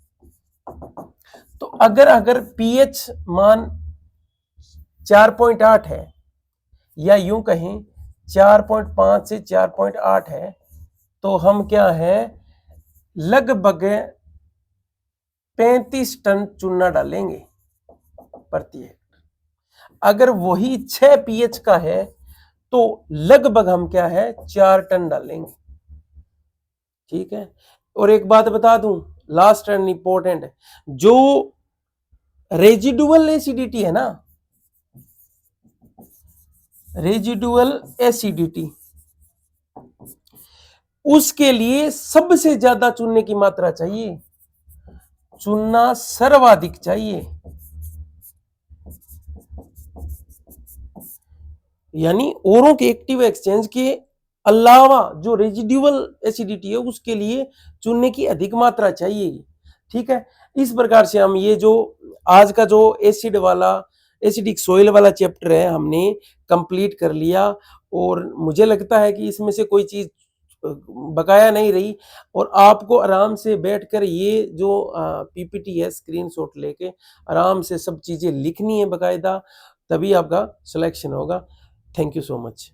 तो अगर पीएच मान 4.8 है, या यूं कहें 4.5 से 4.8 है, तो हम क्या है, लगभग 35 टन चूना डालेंगे प्रति हेक्टर। अगर वही 6 पीएच का है तो लगभग हम क्या है, 4 टन डालेंगे। ठीक है। और एक बात बता दूं, लास्ट एंड इंपॉर्टेंट है, जो रेजिडुअल एसिडिटी है ना, रेजिडुअल एसिडिटी, उसके लिए सबसे ज्यादा चूने की मात्रा चाहिए, चूना सर्वाधिक चाहिए, यानी औरों के एक्टिव एक्सचेंज के अलावा जो रेजिडुअल एसिडिटी है उसके लिए चूने की अधिक मात्रा चाहिए। ठीक है। इस प्रकार से हम ये जो आज का जो एसिडिक सोइल वाला चैप्टर है हमने कंप्लीट कर लिया, और मुझे लगता है कि इसमें से कोई चीज बकाया नहीं रही, और आपको आराम से बैठकर ये जो पीपीटी है स्क्रीनशॉट लेके आराम से सब चीजें लिखनी है बकायदा, तभी आपका सिलेक्शन होगा। Thank you so much.